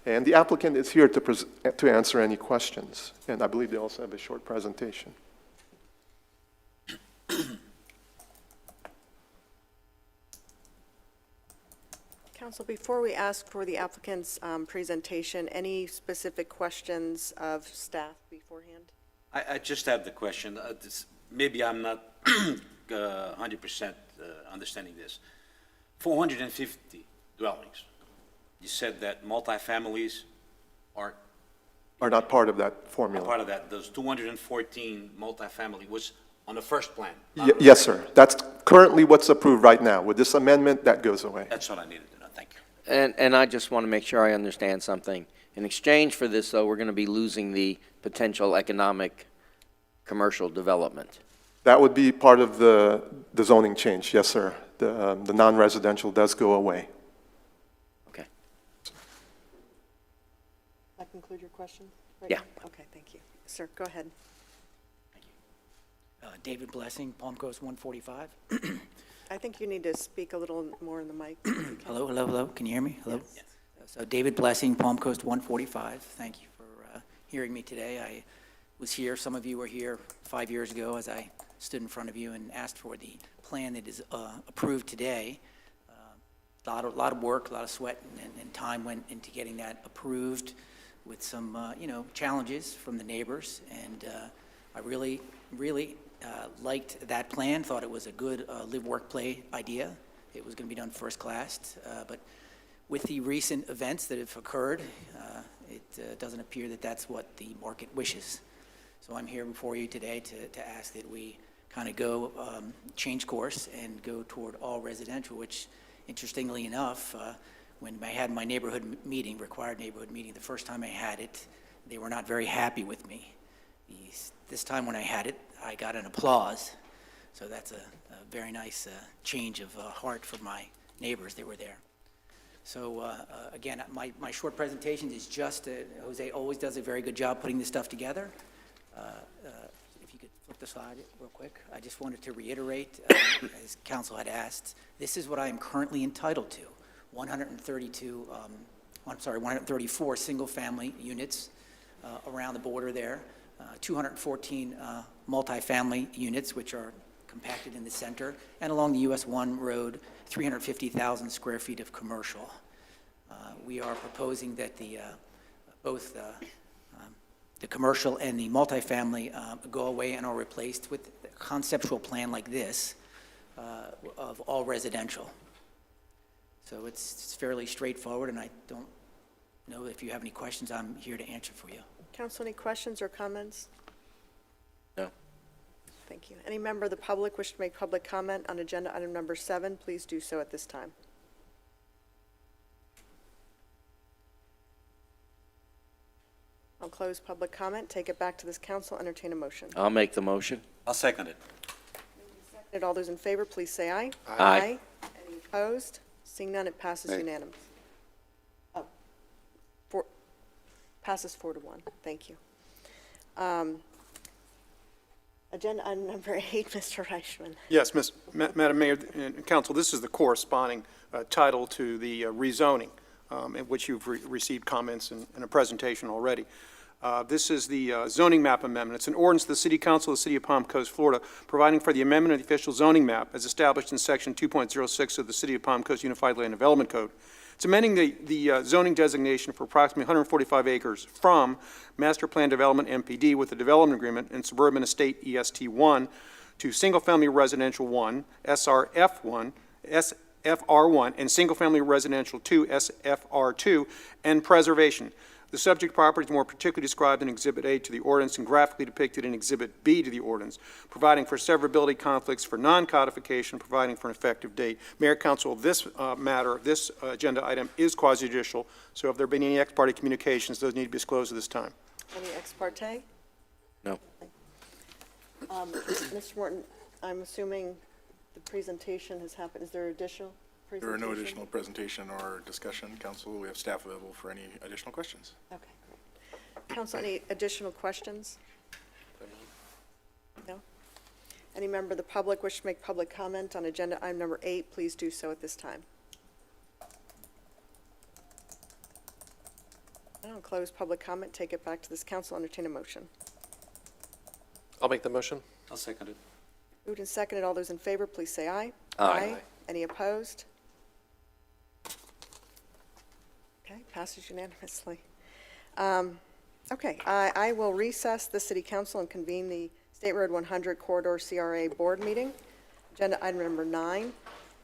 And the applicant is here to answer any questions. And I believe they also have a short presentation. Council, before we ask for the applicant's presentation, any specific questions of staff beforehand? I just have the question. Maybe I'm not 100% understanding this. 450 dwellings. You said that multifamilies are Not part of that formula. part of that. Those 214 multifamily was on the first plan. Yes, sir. That's currently what's approved right now. With this amendment, that goes away. That's what I needed to know. Thank you. And I just want to make sure I understand something. In exchange for this, though, we're going to be losing the potential economic commercial development. That would be part of the zoning change, yes, sir. The non-residential does go away. Okay. That conclude your question? Yeah. Okay, thank you. Sir, go ahead. David Blessing, Palm Coast 145. I think you need to speak a little more in the mic. Hello, hello, hello. Can you hear me? Hello? Yes. So David Blessing, Palm Coast 145. Thank you for hearing me today. I was here, some of you were here 5 years ago as I stood in front of you and asked for the plan that is approved today. A lot of work, a lot of sweat and time went into getting that approved with some, challenges from the neighbors. And I really liked that plan, thought it was a good live, work, play idea. It was going to be done first class. But with the recent events that have occurred, it doesn't appear that that's what the market wishes. So I'm here before you today to ask that we kind of go change course and go toward all residential, which interestingly enough, when I had my neighborhood meeting, required neighborhood meeting, the first time I had it, they were not very happy with me. This time when I had it, I got an applause. So that's a very nice change of heart for my neighbors that were there. So again, my short presentation is just, Jose always does a very good job putting this stuff together. If you could flip the slide real quick. I just wanted to reiterate, as council had asked, this is what I am currently entitled to. 134 single-family units around the border there, 214 multifamily units, which are compacted in the center, and along the US 1 road, 350,000 square feet of commercial. We are proposing that both the commercial and the multifamily go away and are replaced with a conceptual plan like this of all residential. So it's fairly straightforward, and I don't know if you have any questions. I'm here to answer for you. Council, any questions or comments? No. Thank you. Any member of the public wish to make public comment on agenda item number 7, please do so at this time. I'll close public comment, take it back to this council, entertain a motion. I'll make the motion. I'll second it. All those in favor, please say aye. Aye. Any opposed? Seeing none, it passes unanimous. Passes 4-1. Thank you. Agenda item number 8, Mr. Reichman. Yes, Madam Mayor and Council, this is the corresponding title to the rezoning, in which you've received comments and a presentation already. This is the zoning map amendment. It's an ordinance of the City Council of the City of Palm Coast, Florida, providing for the amendment of the official zoning map as established in Section 2.06 of the City of Palm Coast Unified Land Development Code It's amending the zoning designation for approximately 145 acres from Master Plan Development MPD with a development agreement in Suburban Estate EST 1 to Single Family Residential 1, SRF 1, SFR1, and Single Family Residential 2, SFR2, and preservation. The subject property is more particularly described in Exhibit A to the ordinance and graphically depicted in Exhibit B to the ordinance, providing for severability conflicts for non-codification, providing for an effective date. Mayor, Council, this matter, this agenda item is quasi-judicial, so if there have been any ex parte communications, those need to be disclosed at this time. Any ex parte? No. Mr. Morton, I'm assuming the presentation has happened. Is there additional There presentation? are no additional presentation or discussion. Council, we have staff available for any additional questions. Okay, great. Council, any additional questions? No? Any member of the public wish to make public comment on agenda item number 8, please do so at this time. I'll close public comment, take it back to this council, entertain a motion. I'll make the motion. I'll second it. Moved and seconded, all those in favor, please say aye. Aye. Any opposed? Okay, passes unanimously. Okay, I will recess the city council and convene the State Road 100 Corridor CRA Board meeting. Agenda item number 9,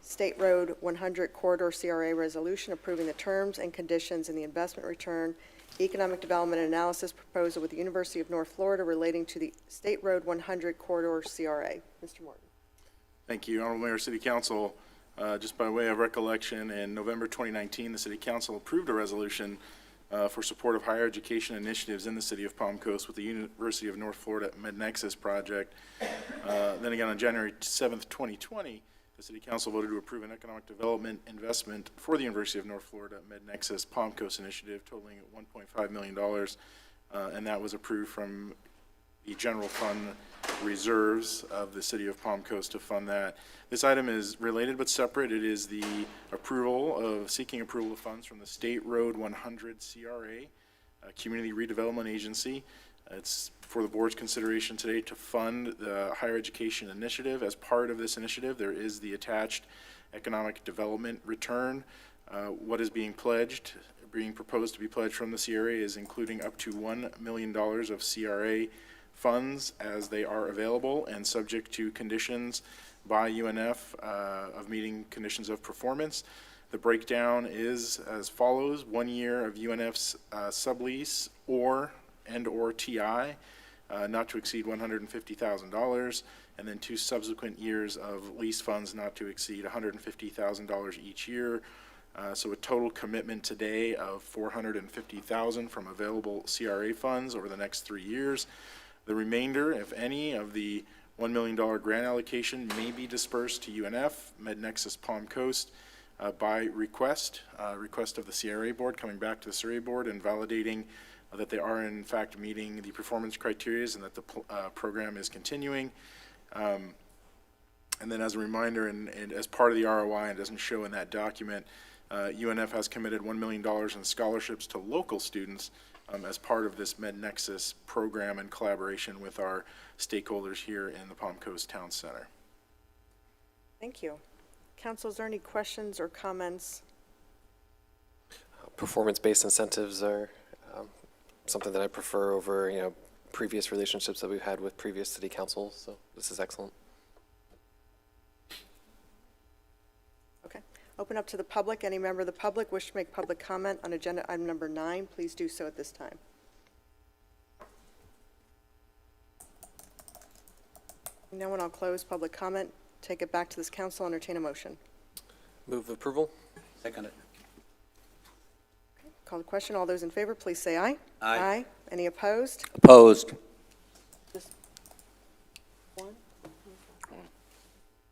State Road 100 Corridor CRA Resolution approving the terms and conditions in the investment return economic development and analysis proposal with the University of North Florida relating to the State Road 100 Corridor CRA. Mr. Morton. Thank you, Honorable Mayor, City Council. Just by way of recollection, in November 2019, the City Council approved a resolution for support of higher education initiatives in the city of Palm Coast with the University of North Florida MedNexus project. Then again, on January 7th, 2020, the City Council voted to approve an economic development investment for the University of North Florida MedNexus Palm Coast initiative totaling $1.5 million, and that was approved from the general fund reserves of the city of Palm Coast to fund that. This item is related but separate. It is the seeking approval of funds from the State Road 100 CRA, Community Redevelopment Agency. It's for the board's consideration today to fund the higher education initiative. As part of this initiative, there is the attached economic development return. What is being proposed to be pledged from the CRA is including up to $1 million of CRA funds as they are available and subject to conditions by UNF of meeting conditions of performance. The breakdown is as follows: 1 year of UNF's sublease or TI, not to exceed $150,000, and then 2 subsequent years of lease funds not to exceed $150,000 each year. So a total commitment today of $450,000 from available CRA funds over the next 3 years. The remainder, if any, of the $1 million grant allocation may be dispersed to UNF, MedNexus Palm Coast, by request of the CRA board, coming back to the CRA board and validating that they are in fact meeting the performance criteria and that the program is continuing. And then as a reminder, and as part of the ROI, and doesn't show in that document, UNF has committed $1 million in scholarships to local students as part of this MedNexus program in collaboration with our stakeholders here in the Palm Coast Town Center. Thank you. Council, is there any questions or comments? Performance-based incentives are something that I prefer over, previous relationships that we've had with previous city councils, so this is excellent. Okay. Open up to the public. Any member of the public wish to make public comment on agenda item number 9, please do so at this time. No one, I'll close public comment. Take it back to this council, entertain a motion. Move approval. Second it. Call the question. All those in favor, please say aye. Aye. Any opposed? Opposed. Just one?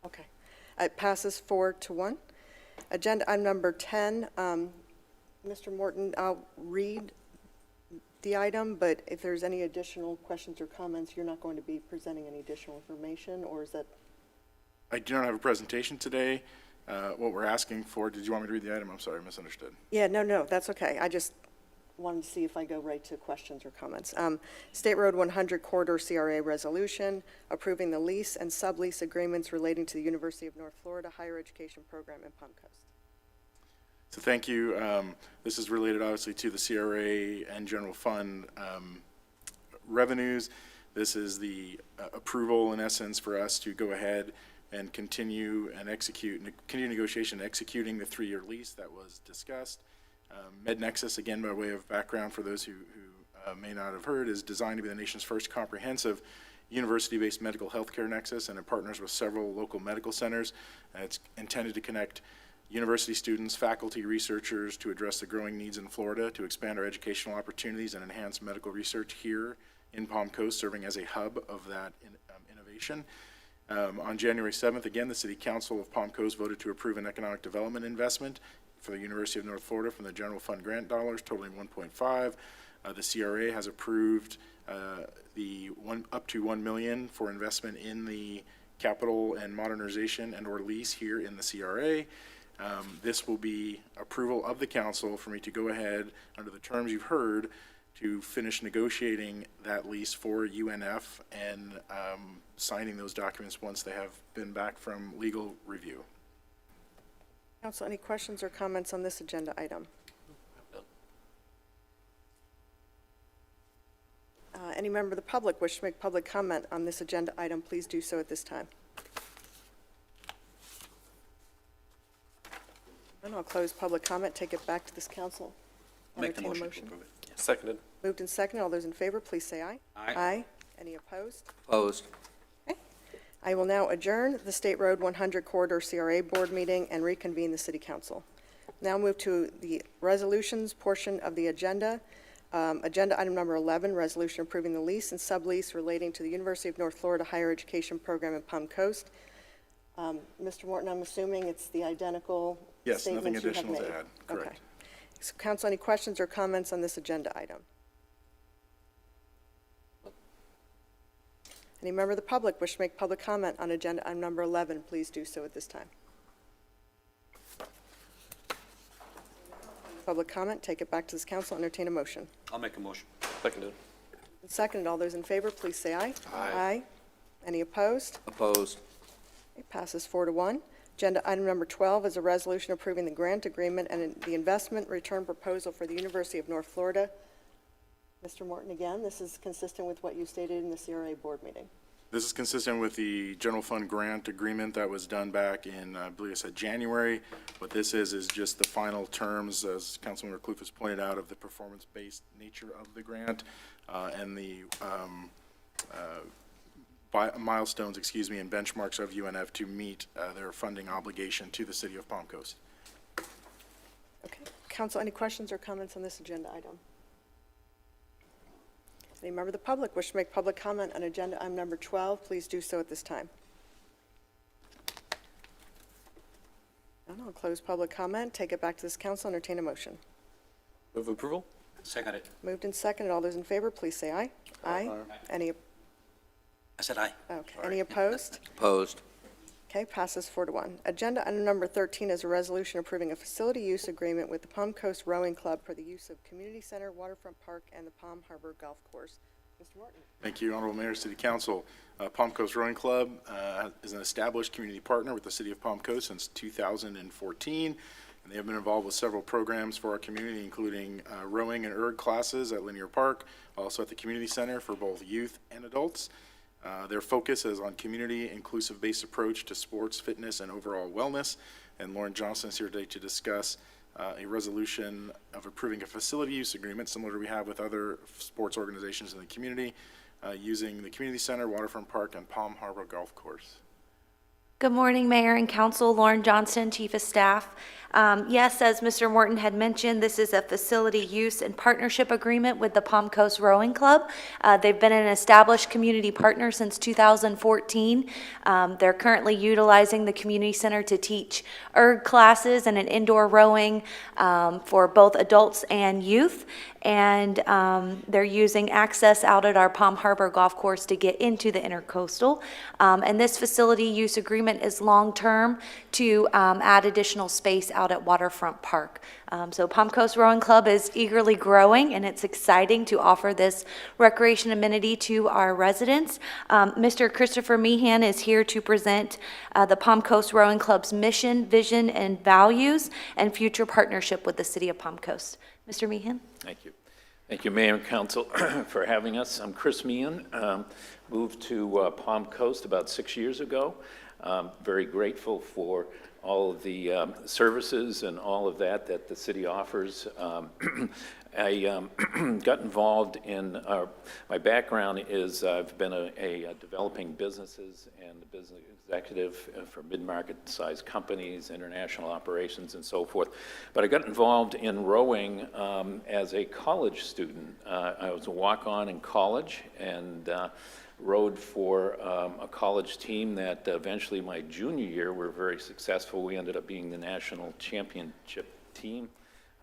Okay. It passes 4-1. Agenda item number 10, Mr. Morton, I'll read the item, but if there's any additional questions or comments, you're not going to be presenting any additional information, or is that? I do not have a presentation today. What we're asking for, did you want me to read the item? I'm sorry, I misunderstood. Yeah, no, that's okay. I just wanted to see if I go right to questions or comments. State Road 100 Corridor CRA Resolution approving the lease and sublease agreements relating to the University of North Florida Higher Education Program in Palm Coast. So thank you. This is related obviously to the CRA and general fund revenues. This is the approval in essence for us to go ahead and continue negotiation, executing the 3-year lease that was discussed. MedNexus, again, by way of background for those who may not have heard, is designed to be the nation's first comprehensive university-based medical healthcare nexus, and it partners with several local medical centers. It's intended to connect university students, faculty, researchers to address the growing needs in Florida, to expand our educational opportunities and enhance medical research here in Palm Coast, serving as a hub of that innovation. On January 7th, again, the City Council of Palm Coast voted to approve an economic development investment for the University of North Florida from the general fund grant dollars totaling 1.5. The CRA has approved up to $1 million for investment in the capital and modernization and or lease here in the CRA. This will be approval of the council for me to go ahead under the terms you've heard to finish negotiating that lease for UNF and signing those documents once they have been back from legal review. Council, any questions or comments on this agenda item? Any member of the public wish to make public comment on this agenda item, please do so at this time. And I'll close public comment, take it back to this council. Make the Entertain a motion to approve it. Seconded. Moved and seconded. All those in favor, please say aye. Aye. Any opposed? Opposed. I will now adjourn the State Road 100 Corridor CRA Board meeting and reconvene the City Council. Now move to the resolutions portion of the agenda. Agenda item number 11, resolution approving the lease and sublease relating to the University of North Florida Higher Education Program in Palm Coast. Mr. Morton, I'm assuming it's the identical Yes, nothing statements you have additional to made. add. Correct. Okay. So, council, any questions or comments on this agenda item? Any member of the public wish to make public comment on agenda item number 11, please do so at this time. Public comment, take it back to this council, entertain a motion. I'll make a motion. Seconded. Second, all those in favor, please say aye. Aye. Any opposed? Opposed. It passes 4-1. Agenda item number 12 is a resolution approving the grant agreement and the investment return proposal for the University of North Florida. Mr. Morton, again, this is consistent with what you stated in the CRA board meeting. This is consistent with the general fund grant agreement that was done back in, I believe it said January. What this is just the final terms, as Councilmember Kloof has pointed out, of the performance-based nature of the grant and the milestones, and benchmarks of UNF to meet their funding obligation to the City of Palm Coast. Okay. Council, any questions or comments on this agenda item? Any member of the public wish to make public comment on agenda item number 12, please do so at this time. And I'll close public comment, take it back to this council, entertain a motion. Move approval? Second it. Moved and seconded. All those in favor, please say aye. Aye. Any, I said aye. okay. Any opposed? Opposed. Okay, passes 4-1. Agenda item number 13 is a resolution approving a facility use agreement with the Palm Coast Rowing Club for the use of Community Center, Waterfront Park, and the Palm Harbor Golf Course. Mr. Morton. Thank you, Honorable Mayor, City Council. Palm Coast Rowing Club is an established community partner with the City of Palm Coast since 2014, and they have been involved with several programs for our community, including rowing and erg classes at Linear Park, also at the Community Center for both youth and adults. Their focus is on community inclusive-based approach to sports, fitness, and overall wellness. And Lauren Johnson is here today to discuss a resolution of approving a facility use agreement similar to we have with other sports organizations in the community, using the Community Center, Waterfront Park, and Palm Harbor Golf Course. Good morning, Mayor and Council. Lauren Johnston, Chief of Staff. Yes, as Mr. Morton had mentioned, this is a facility use and partnership agreement with the Palm Coast Rowing Club. They've been an established community partner since 2014. They're currently utilizing the community center to teach erg classes and an indoor rowing for both adults and youth. And they're using access out at our Palm Harbor Golf Course to get into the Intercoastal. And this facility use agreement agreement is long-term to add additional space out at Waterfront Park. So Palm Coast Rowing Club is eagerly growing, and it's exciting to offer this recreation amenity to our residents. Mr. Christopher Meehan is here to present the Palm Coast Rowing Club's mission, vision, and values, and future partnership with the City of Palm Coast. Mr. Meehan? Thank you. Thank you, Mayor and Council, for having us. I'm Chris Meehan. Moved to Palm Coast about 6 years ago. Very grateful for all of the services and all of that the city offers. I got involved in, my background is I've been a developing businesses and a business executive for mid-market sized companies, international operations, and so forth. But I got involved in rowing as a college student. I was a walk-on in college and rowed for a college team that eventually my junior year were very successful. We ended up being the national championship team.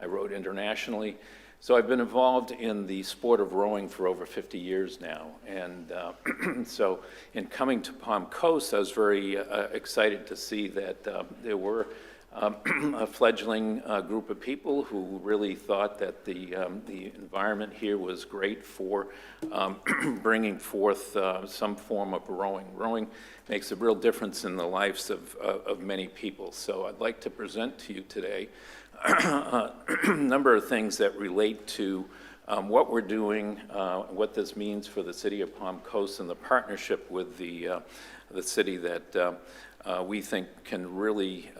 I rowed internationally. So I've been involved in the sport of rowing for over 50 years now. And so in coming to Palm Coast, I was very excited to see that there were a fledgling group of people who really thought that the environment here was great for bringing forth some form of rowing. Rowing makes a real difference in the lives of many people. So I'd like to present to you today a number of things that relate to what we're doing, what this means for the city of Palm Coast, and the partnership with the city that we think can really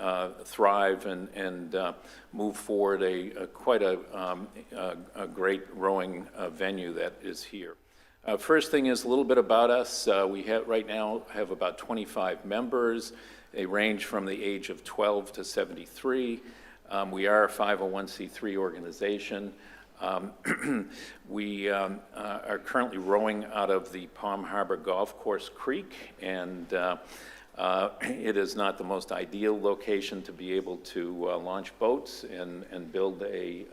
thrive and move forward quite a great rowing venue that is here. First thing is a little bit about us. We right now have about 25 members. They range from the age of 12 to 73. We are a 501c3 organization. We are currently rowing out of the Palm Harbor Golf Course Creek, and it is not the most ideal location to be able to launch boats and build a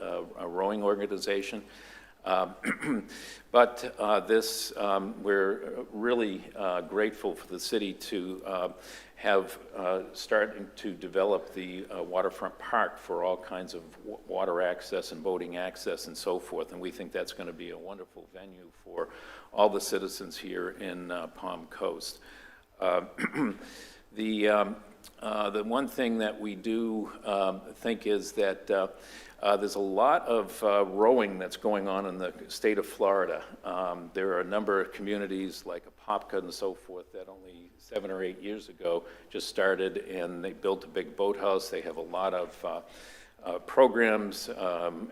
rowing organization. But we're really grateful for the city to have starting to develop the waterfront park for all kinds of water access and boating access and so forth. And we think that's going to be a wonderful venue for all the citizens here in Palm Coast. The one thing that we do think is that there's a lot of rowing that's going on in the state of Florida. There are a number of communities like Apopka and so forth that only 7 or 8 years ago just started, and they built a big boathouse. They have a lot of programs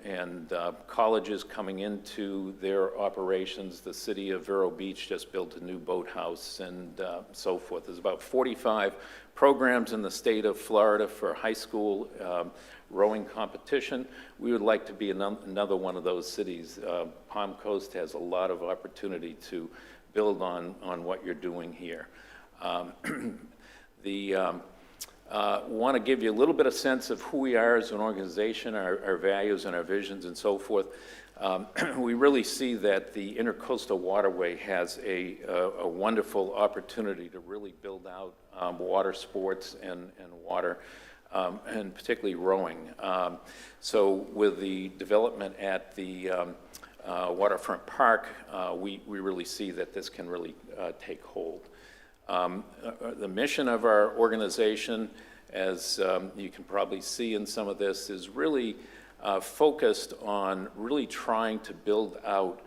and colleges coming into their operations. The city of Vero Beach just built a new boathouse and so forth. There's about 45 programs in the state of Florida for high school rowing competition. We would like to be another one of those cities. Palm Coast has a lot of opportunity to build on what you're doing here. Want to give you a little bit of sense of who we are as an organization, our values and our visions and so forth. We really see that the Intercoastal Waterway has a wonderful opportunity to really build out water sports and water, and particularly rowing. So with the development at the Waterfront Park, we really see that this can really take hold. The mission of our organization, as you can probably see in some of this, is really focused on really trying to build out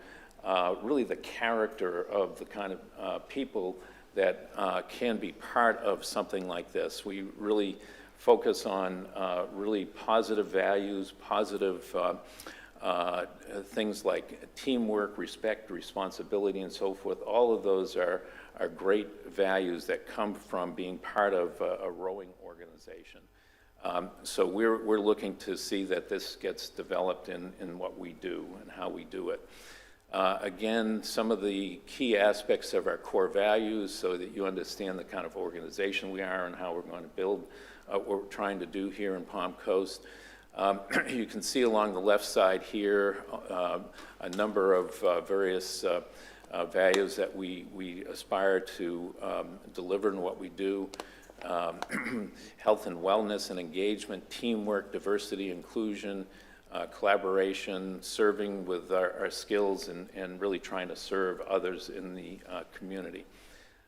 really the character of the kind of people that can be part of something like this. We really focus on really positive values, positive things like teamwork, respect, responsibility, and so forth. All of those are great values that come from being part of a rowing organization. So we're looking to see that this gets developed in what we do and how we do it. Again, some of the key aspects of our core values so that you understand the kind of organization we are and how we're going to build what we're trying to do here in Palm Coast. You can see along the left side here a number of various values that we aspire to deliver in what we do. health and wellness and engagement, teamwork, diversity, inclusion, collaboration, serving with our skills, and really trying to serve others in the community.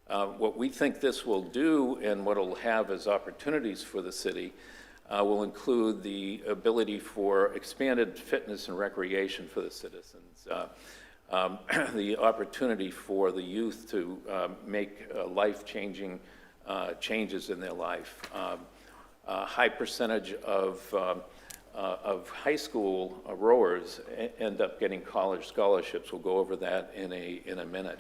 What we think this will do and what it'll have as opportunities for the city will include the ability for expanded fitness and recreation for the citizens, the opportunity for the youth to make life-changing changes in their life. A high percentage of high school rowers end up getting college scholarships. We'll go over that in a minute.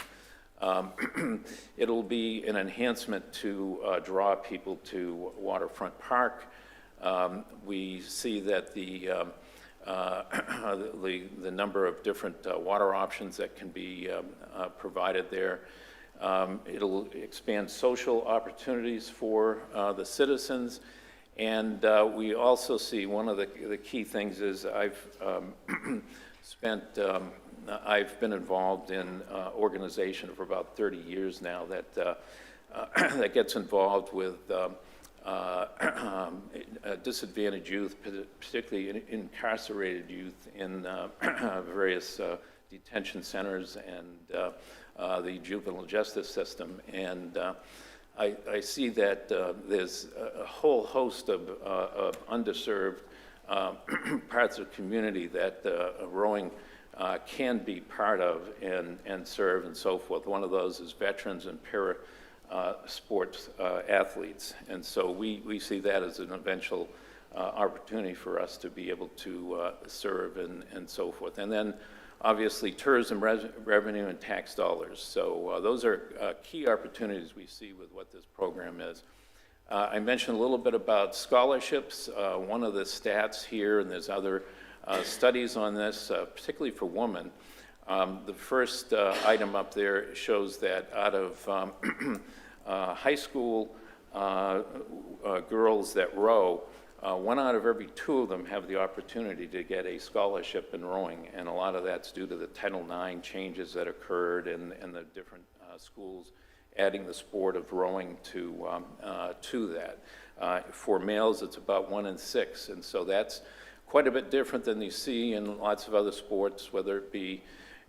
It'll be an enhancement to draw people to Waterfront Park. We see that the number of different water options that can be provided there. It'll expand social opportunities for the citizens. And we also see one of the key things is I've been involved in organization for about 30 years now that that gets involved with disadvantaged youth, particularly incarcerated youth in various detention centers and the juvenile justice system. And I see that there's a whole host of underserved parts of the community that rowing can be part of and serve and so forth. One of those is veterans and sports athletes. And so we see that as an eventual opportunity for us to be able to serve and so forth. And then obviously tourism revenue and tax dollars. So those are key opportunities we see with what this program is. I mentioned a little bit about scholarships. One of the stats here, and there's other studies on this, particularly for women. The first item up there shows that out of high school girls that row, 1 out of every 2 of them have the opportunity to get a scholarship in rowing, and a lot of that's due to the Title IX changes that occurred and the different schools adding the sport of rowing to that. For males, it's about 1 in 6, and so that's quite a bit different than you see in lots of other sports, whether it be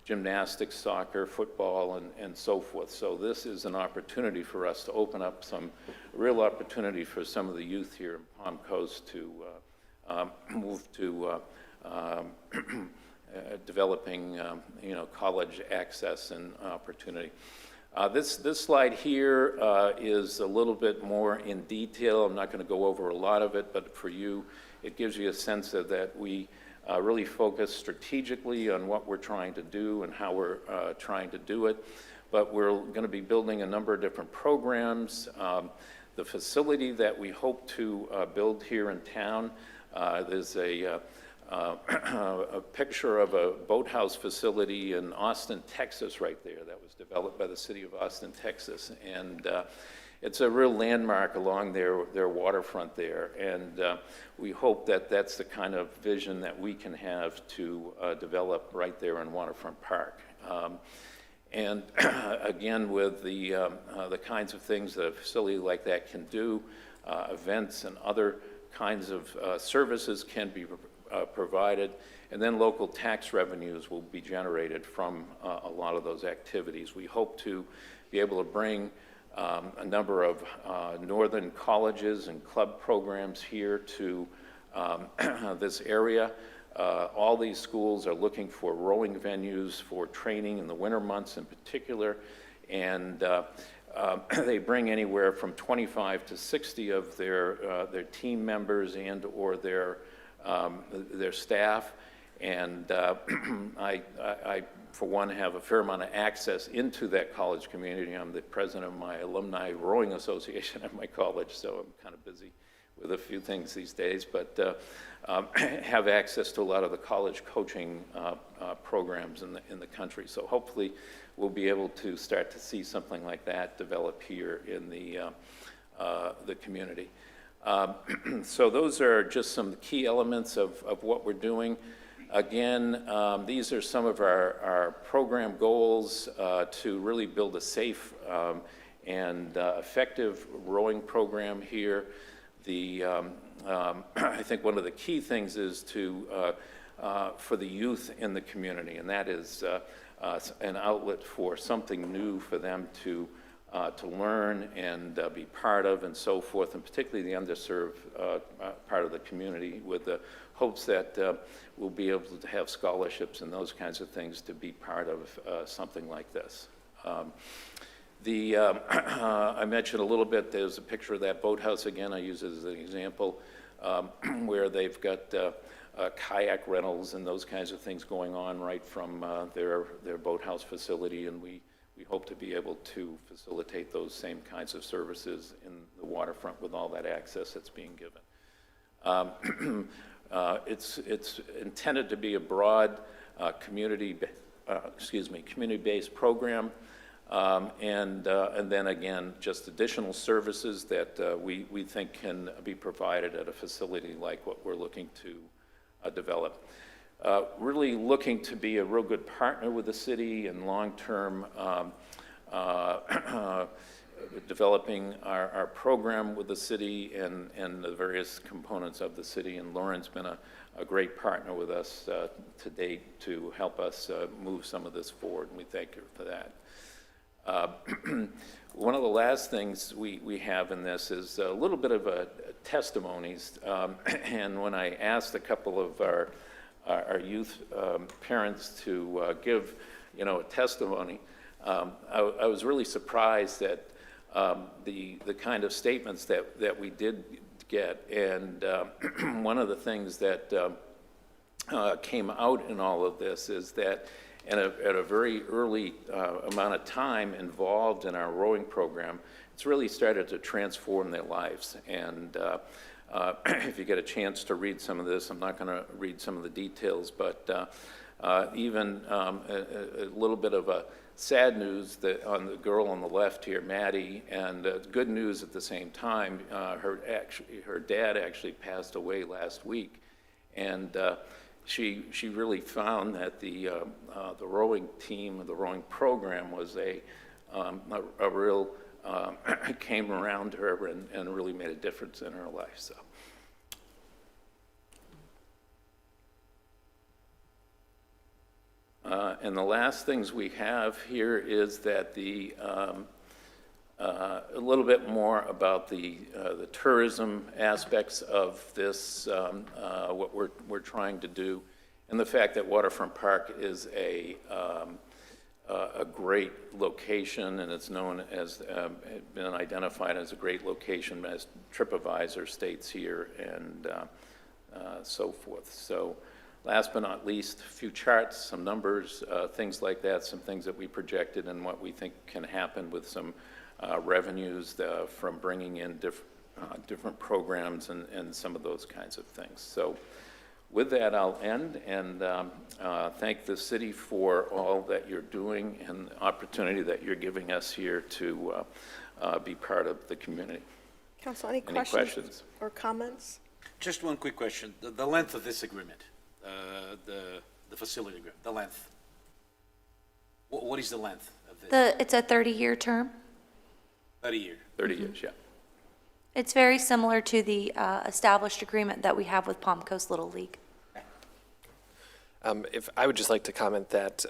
gymnastics, soccer, football, and so forth. So this is an opportunity for us to open up some real opportunity for some of the youth here in Palm Coast to move to developing, college access and opportunity. This slide here is a little bit more in detail. I'm not going to go over a lot of it, but for you, it gives you a sense of that we really focus strategically on what we're trying to do and how we're trying to do it. But we're going to be building a number of different programs. The facility that we hope to build here in town, there's a picture of a boathouse facility in Austin, Texas right there that was developed by the city of Austin, Texas. And it's a real landmark along their waterfront there. And we hope that that's the kind of vision that we can have to develop right there in Waterfront Park. And again, with the kinds of things that a facility like that can do, events and other kinds of services can be provided, and then local tax revenues will be generated from a lot of those activities. We hope to be able to bring a number of northern colleges and club programs here to this area. All these schools are looking for rowing venues for training in the winter months in particular, and they bring anywhere from 25 to 60 of their team members and or their staff. And I, for one, have a fair amount of access into that college community. I'm the president of my alumni rowing association at my college, so I'm kind of busy with a few things these days, but have access to a lot of the college coaching programs in the country. So hopefully we'll be able to start to see something like that develop here in the community. So those are just some key elements of what we're doing. Again, these are some of our program goals to really build a safe and effective rowing program here. I think one of the key things is for the youth in the community, and that is an outlet for something new for them to learn and be part of and so forth, and particularly the underserved part of the community, with the hopes that we'll be able to have scholarships and those kinds of things to be part of something like this. I mentioned a little bit, there's a picture of that boathouse again, I use it as an example, where they've got kayak rentals and those kinds of things going on right from their boathouse facility, and we hope to be able to facilitate those same kinds of services in the waterfront with all that access that's being given. It's intended to be a broad community-based program. And then again, just additional services that we think can be provided at a facility like what we're looking to develop. Really looking to be a real good partner with the city and long-term developing our program with the city and the various components of the city. And Lauren's been a great partner with us to date to help us move some of this forward, and we thank her for that. One of the last things we have in this is a little bit of a testimonies, and when I asked a couple of our youth parents to give, a testimony, I was really surprised at the kind of statements that we did get, and one of the things that came out in all of this is that at a very early amount of time involved in our rowing program, it's really started to transform their lives. And if you get a chance to read some of this, I'm not going to read some of the details, but even a little bit of a sad news that on the girl on the left here, Maddie, and good news at the same time. Her dad actually passed away last week, and she really found that the rowing team, the rowing program was a real, came around her and really made a difference in her life. So. And the last things we have here is that a little bit more about the tourism aspects of this, what we're trying to do, and the fact that Waterfront Park is a great location, and it's known as, been identified as a great location as TripAdvisor states here, and so forth. So last but not least, a few charts, some numbers, things like that, some things that we projected and what we think can happen with some revenues from bringing in different programs and some of those kinds of things. So with that, I'll end and thank the city for all that you're doing and the opportunity that you're giving us here to be part of the community. Council, any questions or comments? Just one quick question. The length of this agreement, the facility agreement, the length. What is the length of this? It's a 30-year term. 30 years. 30 years, yeah. It's very similar to the established agreement that we have with Palm Coast Little League. If I would just like to comment that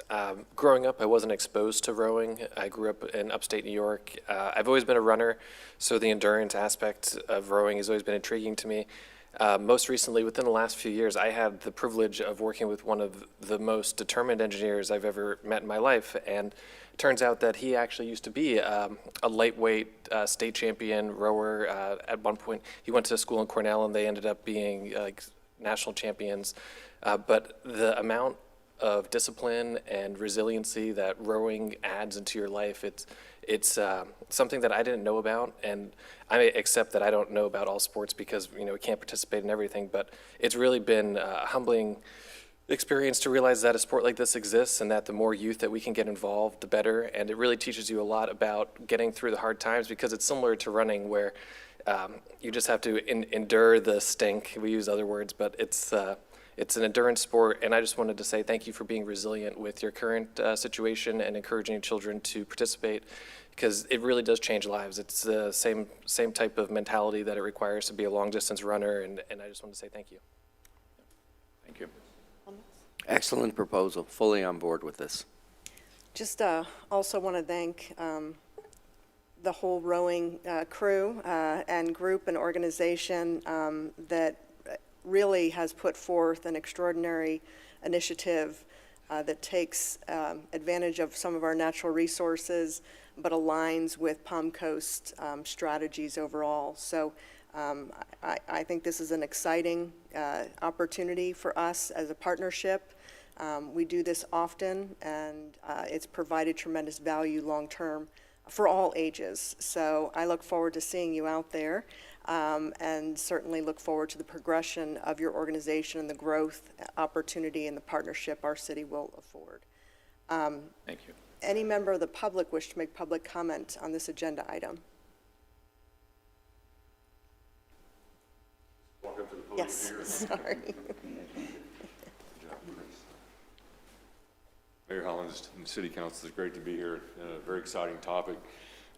growing up, I wasn't exposed to rowing. I grew up in upstate New York. I've always been a runner, so the endurance aspect of rowing has always been intriguing to me. Most recently, within the last few years, I had the privilege of working with one of the most determined engineers I've ever met in my life, and it turns out that he actually used to be a lightweight state champion rower. At one point, he went to school in Cornell, and they ended up being national champions. But the amount of discipline and resiliency that rowing adds into your life, it's something that I didn't know about, and I accept that I don't know about all sports because we can't participate in everything, but it's really been a humbling experience to realize that a sport like this exists and that the more youth that we can get involved, the better, and it really teaches you a lot about getting through the hard times because it's similar to running where you just have to endure the stink. We use other words, but it's an endurance sport, and I just wanted to say thank you for being resilient with your current situation and encouraging children to participate because it really does change lives. It's the same type of mentality that it requires to be a long-distance runner, and I just want to say thank you. Thank you. Excellent proposal. Fully on board with this. Just also want to thank the whole rowing crew and group and organization that really has put forth an extraordinary initiative that takes advantage of some of our natural resources, but aligns with Palm Coast strategies overall. So I think this is an exciting opportunity for us as a partnership. We do this often, and it's provided tremendous value long-term for all ages. So I look forward to seeing you out there, and certainly look forward to the progression of your organization and the growth opportunity and the partnership our city will afford. Thank you. Any member of the public wish to make public comment on this agenda item? Welcome to the podium. Yes, here. sorry. Mayor Hollins and City Council, it's great to be here. A very exciting topic.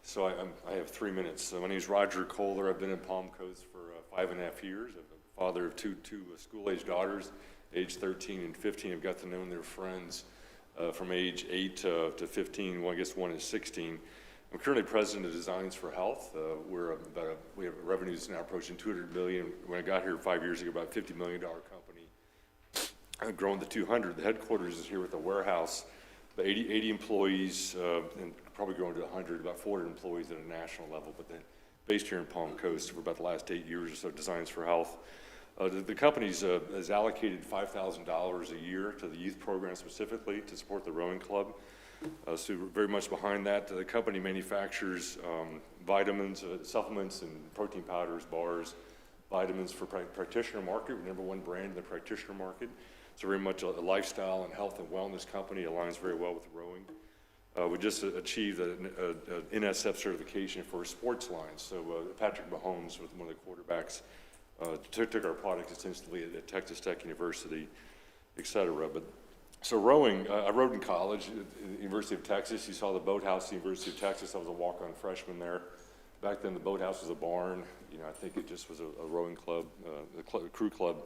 So I have 3 minutes. So my name is Roger Kohler. I've been in Palm Coast for 5.5 years. I'm a father of two school-age daughters, age 13 and 15. I've got to know their friends from age 8 to 15. Well, I guess one is 16. I'm currently president of Designs for Health. We have revenues now approaching $200 million. When I got here 5 years ago, about a $50 million company. I've grown to 200. The headquarters is here with the warehouse, about 80 employees, and probably growing to 100, about 400 employees at a national level, but then based here in Palm Coast for about the last 8 years or so, Designs for Health. The company's has allocated $5,000 a year to the youth program specifically to support the rowing club. So we're very much behind that. The company manufactures vitamins, supplements, and protein powders, bars, vitamins for practitioner market. We're #1 brand in the practitioner market. So very much a lifestyle and health and wellness company, aligns very well with rowing. We just achieved an NSF certification for a sports line. So Patrick Mahomes was one of the quarterbacks, took our product extensively at Texas Tech University, et cetera. But so rowing, I rowed in college at the University of Texas. You saw the boathouse at the University of Texas. I was a walk-on freshman there. Back then the boathouse was a barn. You know, I think it just was a rowing club, a crew club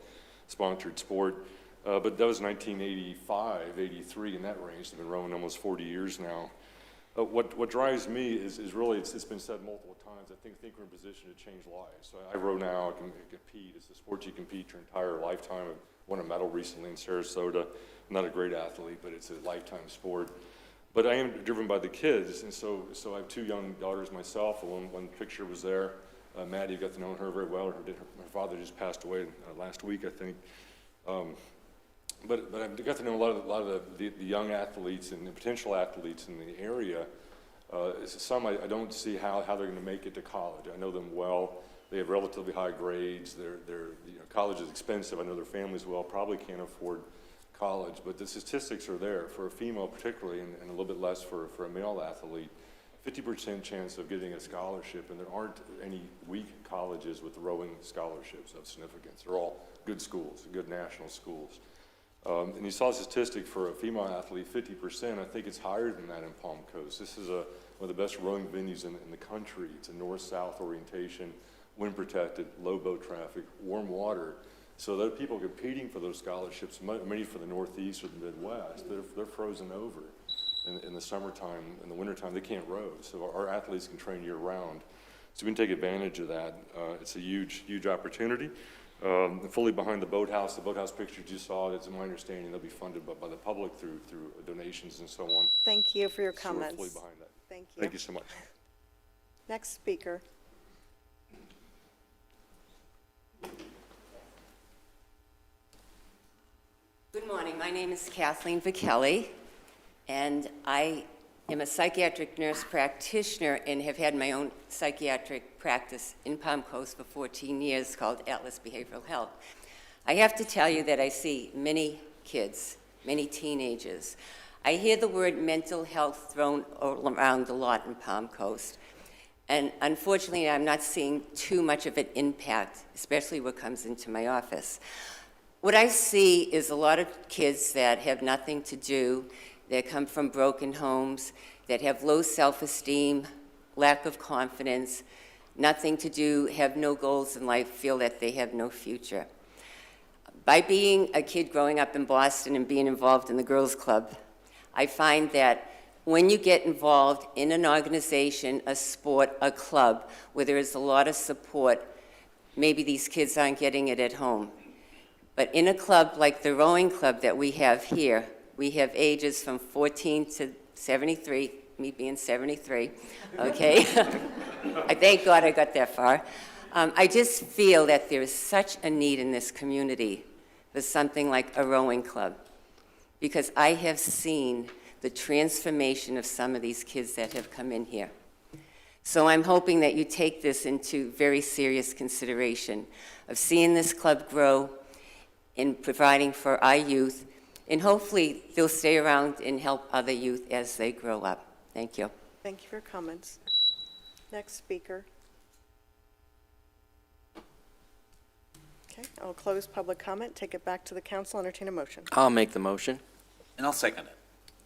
sponsored sport. But that was 1985, 83, in that range. I've been rowing almost 40 years now. What drives me is really, it's been said multiple times, I think we're in a position to change lives. So I row now, I can compete. It's a sport you compete your entire lifetime. I won a medal recently in Sarasota. I'm not a great athlete, but it's a lifetime sport. But I am driven by the kids, and so I have 2 young daughters myself. One picture was there. Maddie, got to know her very well. Her father just passed away last week, I think. But I've got to know a lot of the young athletes and the potential athletes in the area. Some I don't see how they're going to make it to college. I know them well. They have relatively high grades. College is expensive. I know their families well. Probably can't afford college. But the statistics are there for a female, particularly, and a little bit less for a male athlete. 50% chance of getting a scholarship, and there aren't any weak colleges with rowing scholarships of significance. They're all good schools, good national schools. And you saw a statistic for a female athlete, 50%. I think it's higher than that in Palm Coast. This is one of the best rowing venues in the country. It's a north-south orientation, wind protected, low boat traffic, warm water. So there are people competing for those scholarships, many for the Northeast or the Midwest. They're frozen over in the summertime. In the wintertime, they can't row. So our athletes can train year-round. So we can take advantage of that. It's a huge, huge opportunity. Fully behind the boathouse pictures you saw, it's my understanding they'll be funded by the public through donations and so on. Thank you for your So we're comments. fully behind that. Thank you. Thank you so much. Next speaker. Good morning. My name is Kathleen Vickelli, and I am a psychiatric nurse practitioner and have had my own psychiatric practice in Palm Coast for 14 years called Atlas Behavioral Health. I have to tell you that I see many kids, many teenagers. I hear the word mental health thrown around a lot in Palm Coast. And unfortunately, I'm not seeing too much of an impact, especially what comes into my office. What I see is a lot of kids that have nothing to do, that come from broken homes, that have low self-esteem, lack of confidence, nothing to do, have no goals in life, feel that they have no future. By being a kid growing up in Boston and being involved in the Girls Club, I find that when you get involved in an organization, a sport, a club, where there is a lot of support, maybe these kids aren't getting it at home. But in a club like the rowing club that we have here, we have ages from 14 to 73, me being 73, okay? I thank God I got that far. I just feel that there is such a need in this community for something like a rowing club, because I have seen the transformation of some of these kids that have come in here. So I'm hoping that you take this into very serious consideration of seeing this club grow in providing for our youth, and hopefully they'll stay around and help other youth as they grow up. Thank you. Thank you for your comments. Next speaker. Okay, I'll close public comment, take it back to the council, entertain a motion. I'll make the motion. And I'll second it.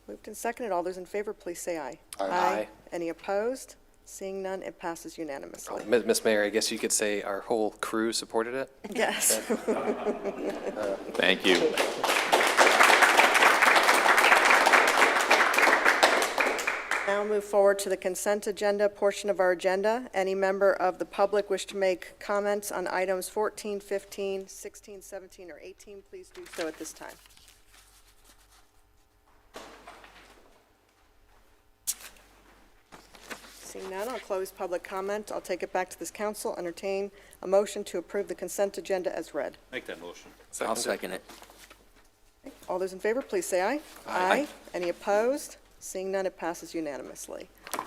Moved and seconded. All those in favor, please say aye. Aye. Any opposed? Seeing none, it passes unanimously. Ms. Mayor, I guess you could say our whole crew supported it? Yes. Thank you. Now move forward to the consent agenda portion of our agenda. Any member of the public wish to make comments on items 14, 15, 16, 17, or 18, please do so at this time. Seeing none, I'll close public comment. I'll take it back to this council, entertain a motion to approve the consent agenda as read. Make that motion. I'll second it. All those in favor, please say aye. Aye. Any opposed? Seeing none, it passes unanimously. Okay,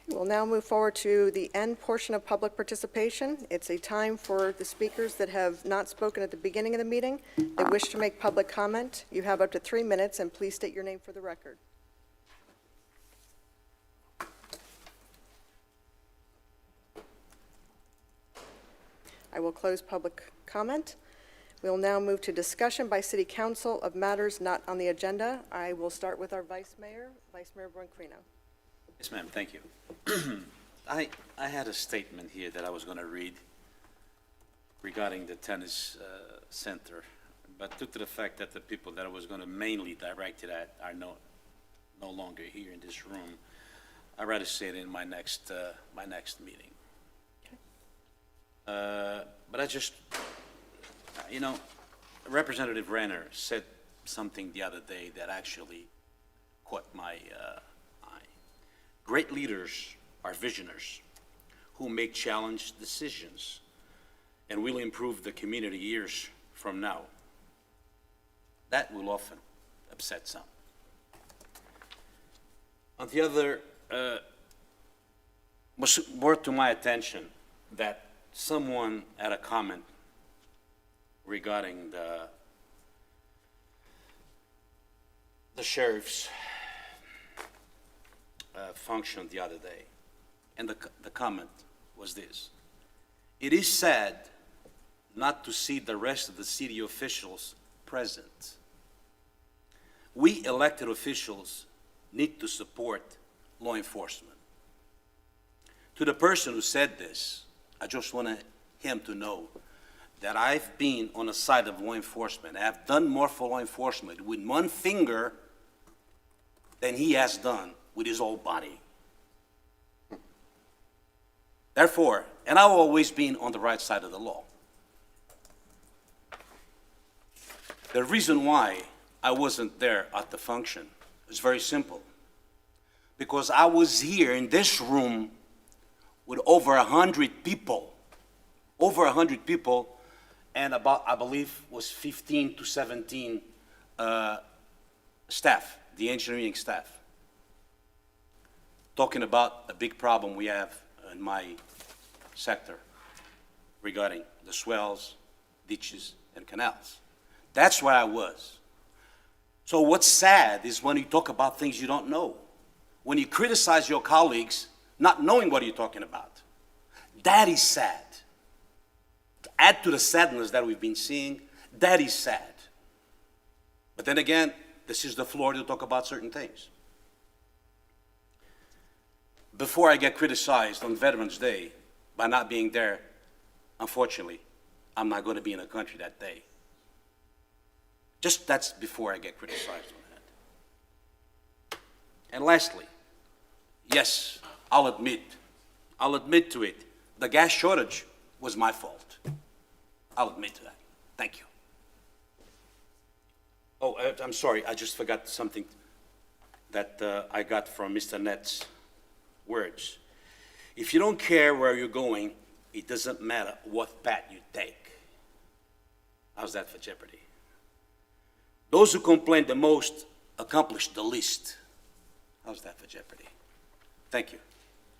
we'll now move forward to the end portion of public participation. It's a time for the speakers that have not spoken at the beginning of the meeting that wish to make public comment. You have up to 3 minutes, and please state your name for the record. I will close public comment. We will now move to discussion by City Council of matters not on the agenda. I will start with our Vice Mayor, Vice Mayor Branquino. Yes, ma'am, thank you. I had a statement here that I was going to read regarding the tennis center, but due to the fact that the people that I was going to mainly direct it at are no longer here in this room, I'd rather say it in my next meeting. But I just, Representative Renner said something the other day that actually caught my eye. Great leaders are visionaries who make challenge decisions and will improve the community years from now. That will often upset some. On the other, was brought to my attention that someone had a comment regarding the sheriff's function the other day. And the comment was this: it is sad not to see the rest of the city officials present. We elected officials need to support law enforcement. To the person who said this, I just want him to know that I've been on the side of law enforcement. I've done more for law enforcement with one finger than he has done with his whole body. Therefore, and I've always been on the right side of the law. The reason why I wasn't there at the function is very simple. Because I was here in this room with over 100 people, and about, I believe, was 15 to 17 staff, the engineering staff, talking about a big problem we have in my sector regarding the swells, ditches, and canals. That's where I was. So what's sad is when you talk about things you don't know, when you criticize your colleagues not knowing what you're talking about. That is sad. To add to the sadness that we've been seeing, that is sad. But then again, this is the floor to talk about certain things. before I get criticized on Veterans Day by not being there, unfortunately, I'm not going to be in the country that day. Just that's before I get criticized on that. And lastly, yes, I'll admit to it. The gas shortage was my fault. I'll admit to that. Thank you. Oh, I'm sorry, I just forgot something that I got from Mr. Nett's words. If you don't care where you're going, it doesn't matter what path you take. How's that for Jeopardy? Those who complain the most accomplish the least. How's that for Jeopardy? Thank you.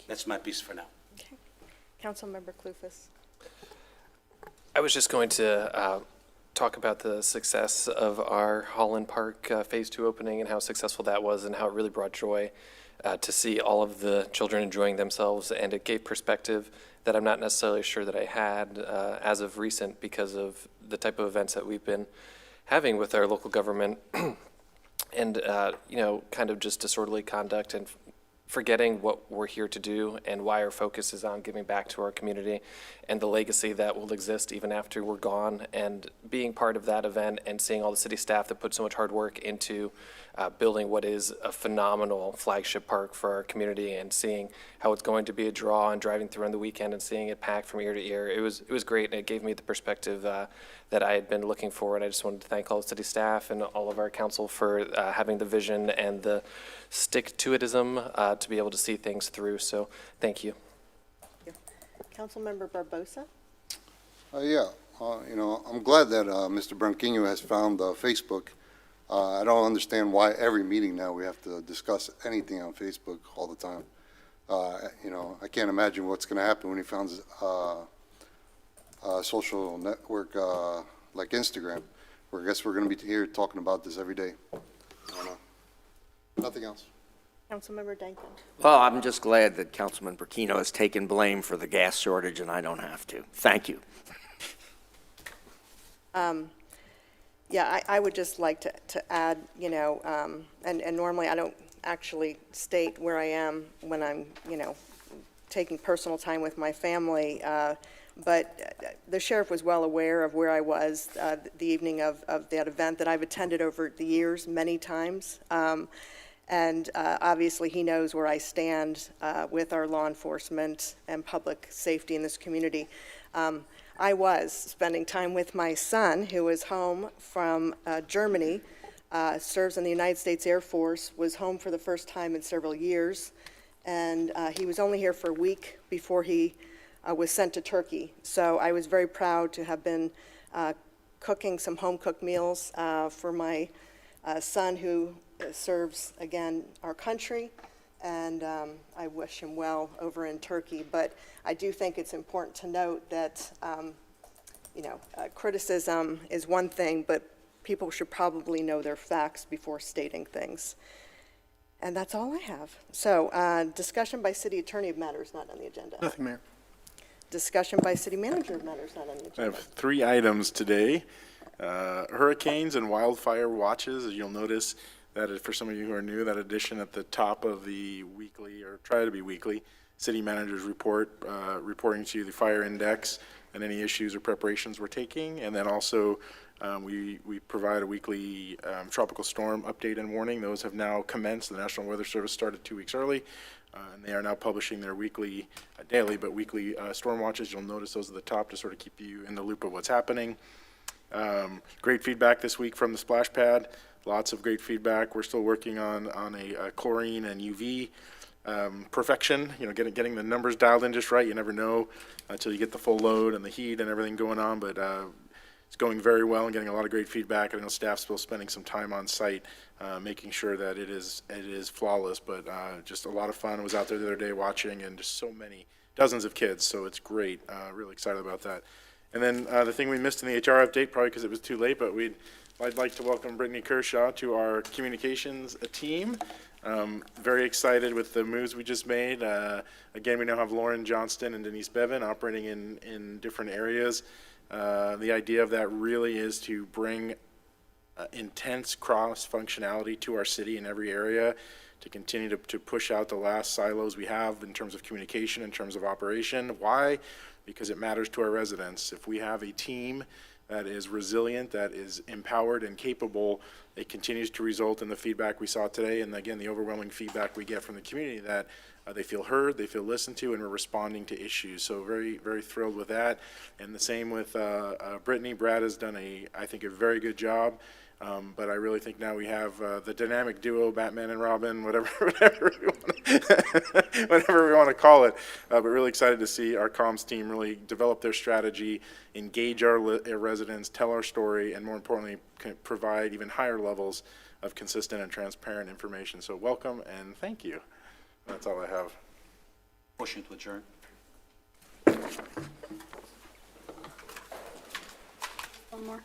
That's my piece for now. Okay. Councilmember Clufus. I was just going to talk about the success of our Holland Park Phase 2 opening and how successful that was and how it really brought joy to see all of the children enjoying themselves, and it gave perspective that I'm not necessarily sure that I had as of recent because of the type of events that we've been having with our local government and, you know, kind of just disorderly conduct and forgetting what we're here to do and why our focus is on giving back to our community and the legacy that will exist even after we're gone, and being part of that event and seeing all the city staff that put so much hard work into building what is a phenomenal flagship park for our community, and seeing how it's going to be a draw and driving through on the weekend and seeing it packed from ear to ear. It was great, and it gave me the perspective that I had been looking for, and I just wanted to thank all the city staff and all of our council for having the vision and the stick-to-itism to be able to see things through, so thank you. Councilmember Barbosa. You know, I'm glad that Mr. Branquinho has found Facebook. I don't understand why every meeting now we have to discuss anything on Facebook all the time. You know, I can't imagine what's going to happen when he finds a social network like Instagram, where I guess we're going to be here talking about this every day. I don't know. Nothing else. Councilmember Dankin. Well, I'm just glad that Councilman Burkino has taken blame for the gas shortage and I don't have to. Thank you. Yeah, I would just like to add, you know, and normally I don't actually state where I am when I'm, you know, taking personal time with my family, but the sheriff was well aware of where I was the evening of that event that I've attended over the years many times. And obviously he knows where I stand with our law enforcement and public safety in this community. I was spending time with my son, who was home from Germany, serves in the United States Air Force, was home for the first time in several years, and he was only here for a week before he was sent to Turkey. So I was very proud to have been cooking some home-cooked meals for my son, who serves, again, our country, and I wish him well over in Turkey. But I do think it's important to note that, you know, criticism is one thing, but people should probably know their facts before stating things. And that's all I have. So discussion by city attorney of matters not on the agenda. Nothing, Mayor. Discussion by city manager of matters not on the agenda. I have 3 items today. Hurricanes and wildfire watches. As you'll notice, that is, for some of you who are new, that addition at the top of the weekly, or try to be weekly, city manager's report, reporting to you the fire index and any issues or preparations we're taking. And then also we provide a weekly tropical storm update and warning. Those have now commenced. The National Weather Service started 2 weeks early, and they are now publishing their weekly, daily, but weekly storm watches. You'll notice those at the top to sort of keep you in the loop of what's happening. Great feedback this week from the splash pad. Lots of great feedback. We're still working on a chlorine and UV perfection, you know, getting the numbers dialed in just right. You never know until you get the full load and the heat and everything going on, but it's going very well and getting a lot of great feedback. I know staff's still spending some time on site making sure that it is flawless, but just a lot of fun. I was out there the other day watching, and just so many, dozens of kids, so it's great. Really excited about that. And then the thing we missed in the HR update, probably because it was too late, but I'd like to welcome Brittany Kershaw to our communications team. Very excited with the moves we just made. Again, we now have Lauren Johnston and Denise Bevan operating in different areas. The idea of that really is to bring intense cross-functionality to our city in every area, to continue to push out the last silos we have in terms of communication, in terms of operation. Why? Because it matters to our residents. If we have a team that is resilient, that is empowered and capable, it continues to result in the feedback we saw today, and again, the overwhelming feedback we get from the community that they feel heard, they feel listened to, and we're responding to issues. So very, very thrilled with that. And the same with Brittany. Brad has done I think, a very good job. But I really think now we have the dynamic duo, Batman and Robin, whatever we want to call it. But really excited to see our comms team really develop their strategy, engage our residents, tell our story, and more importantly, provide even higher levels of consistent and transparent information. So welcome and thank you. That's all I have. Motion to adjourn. One more.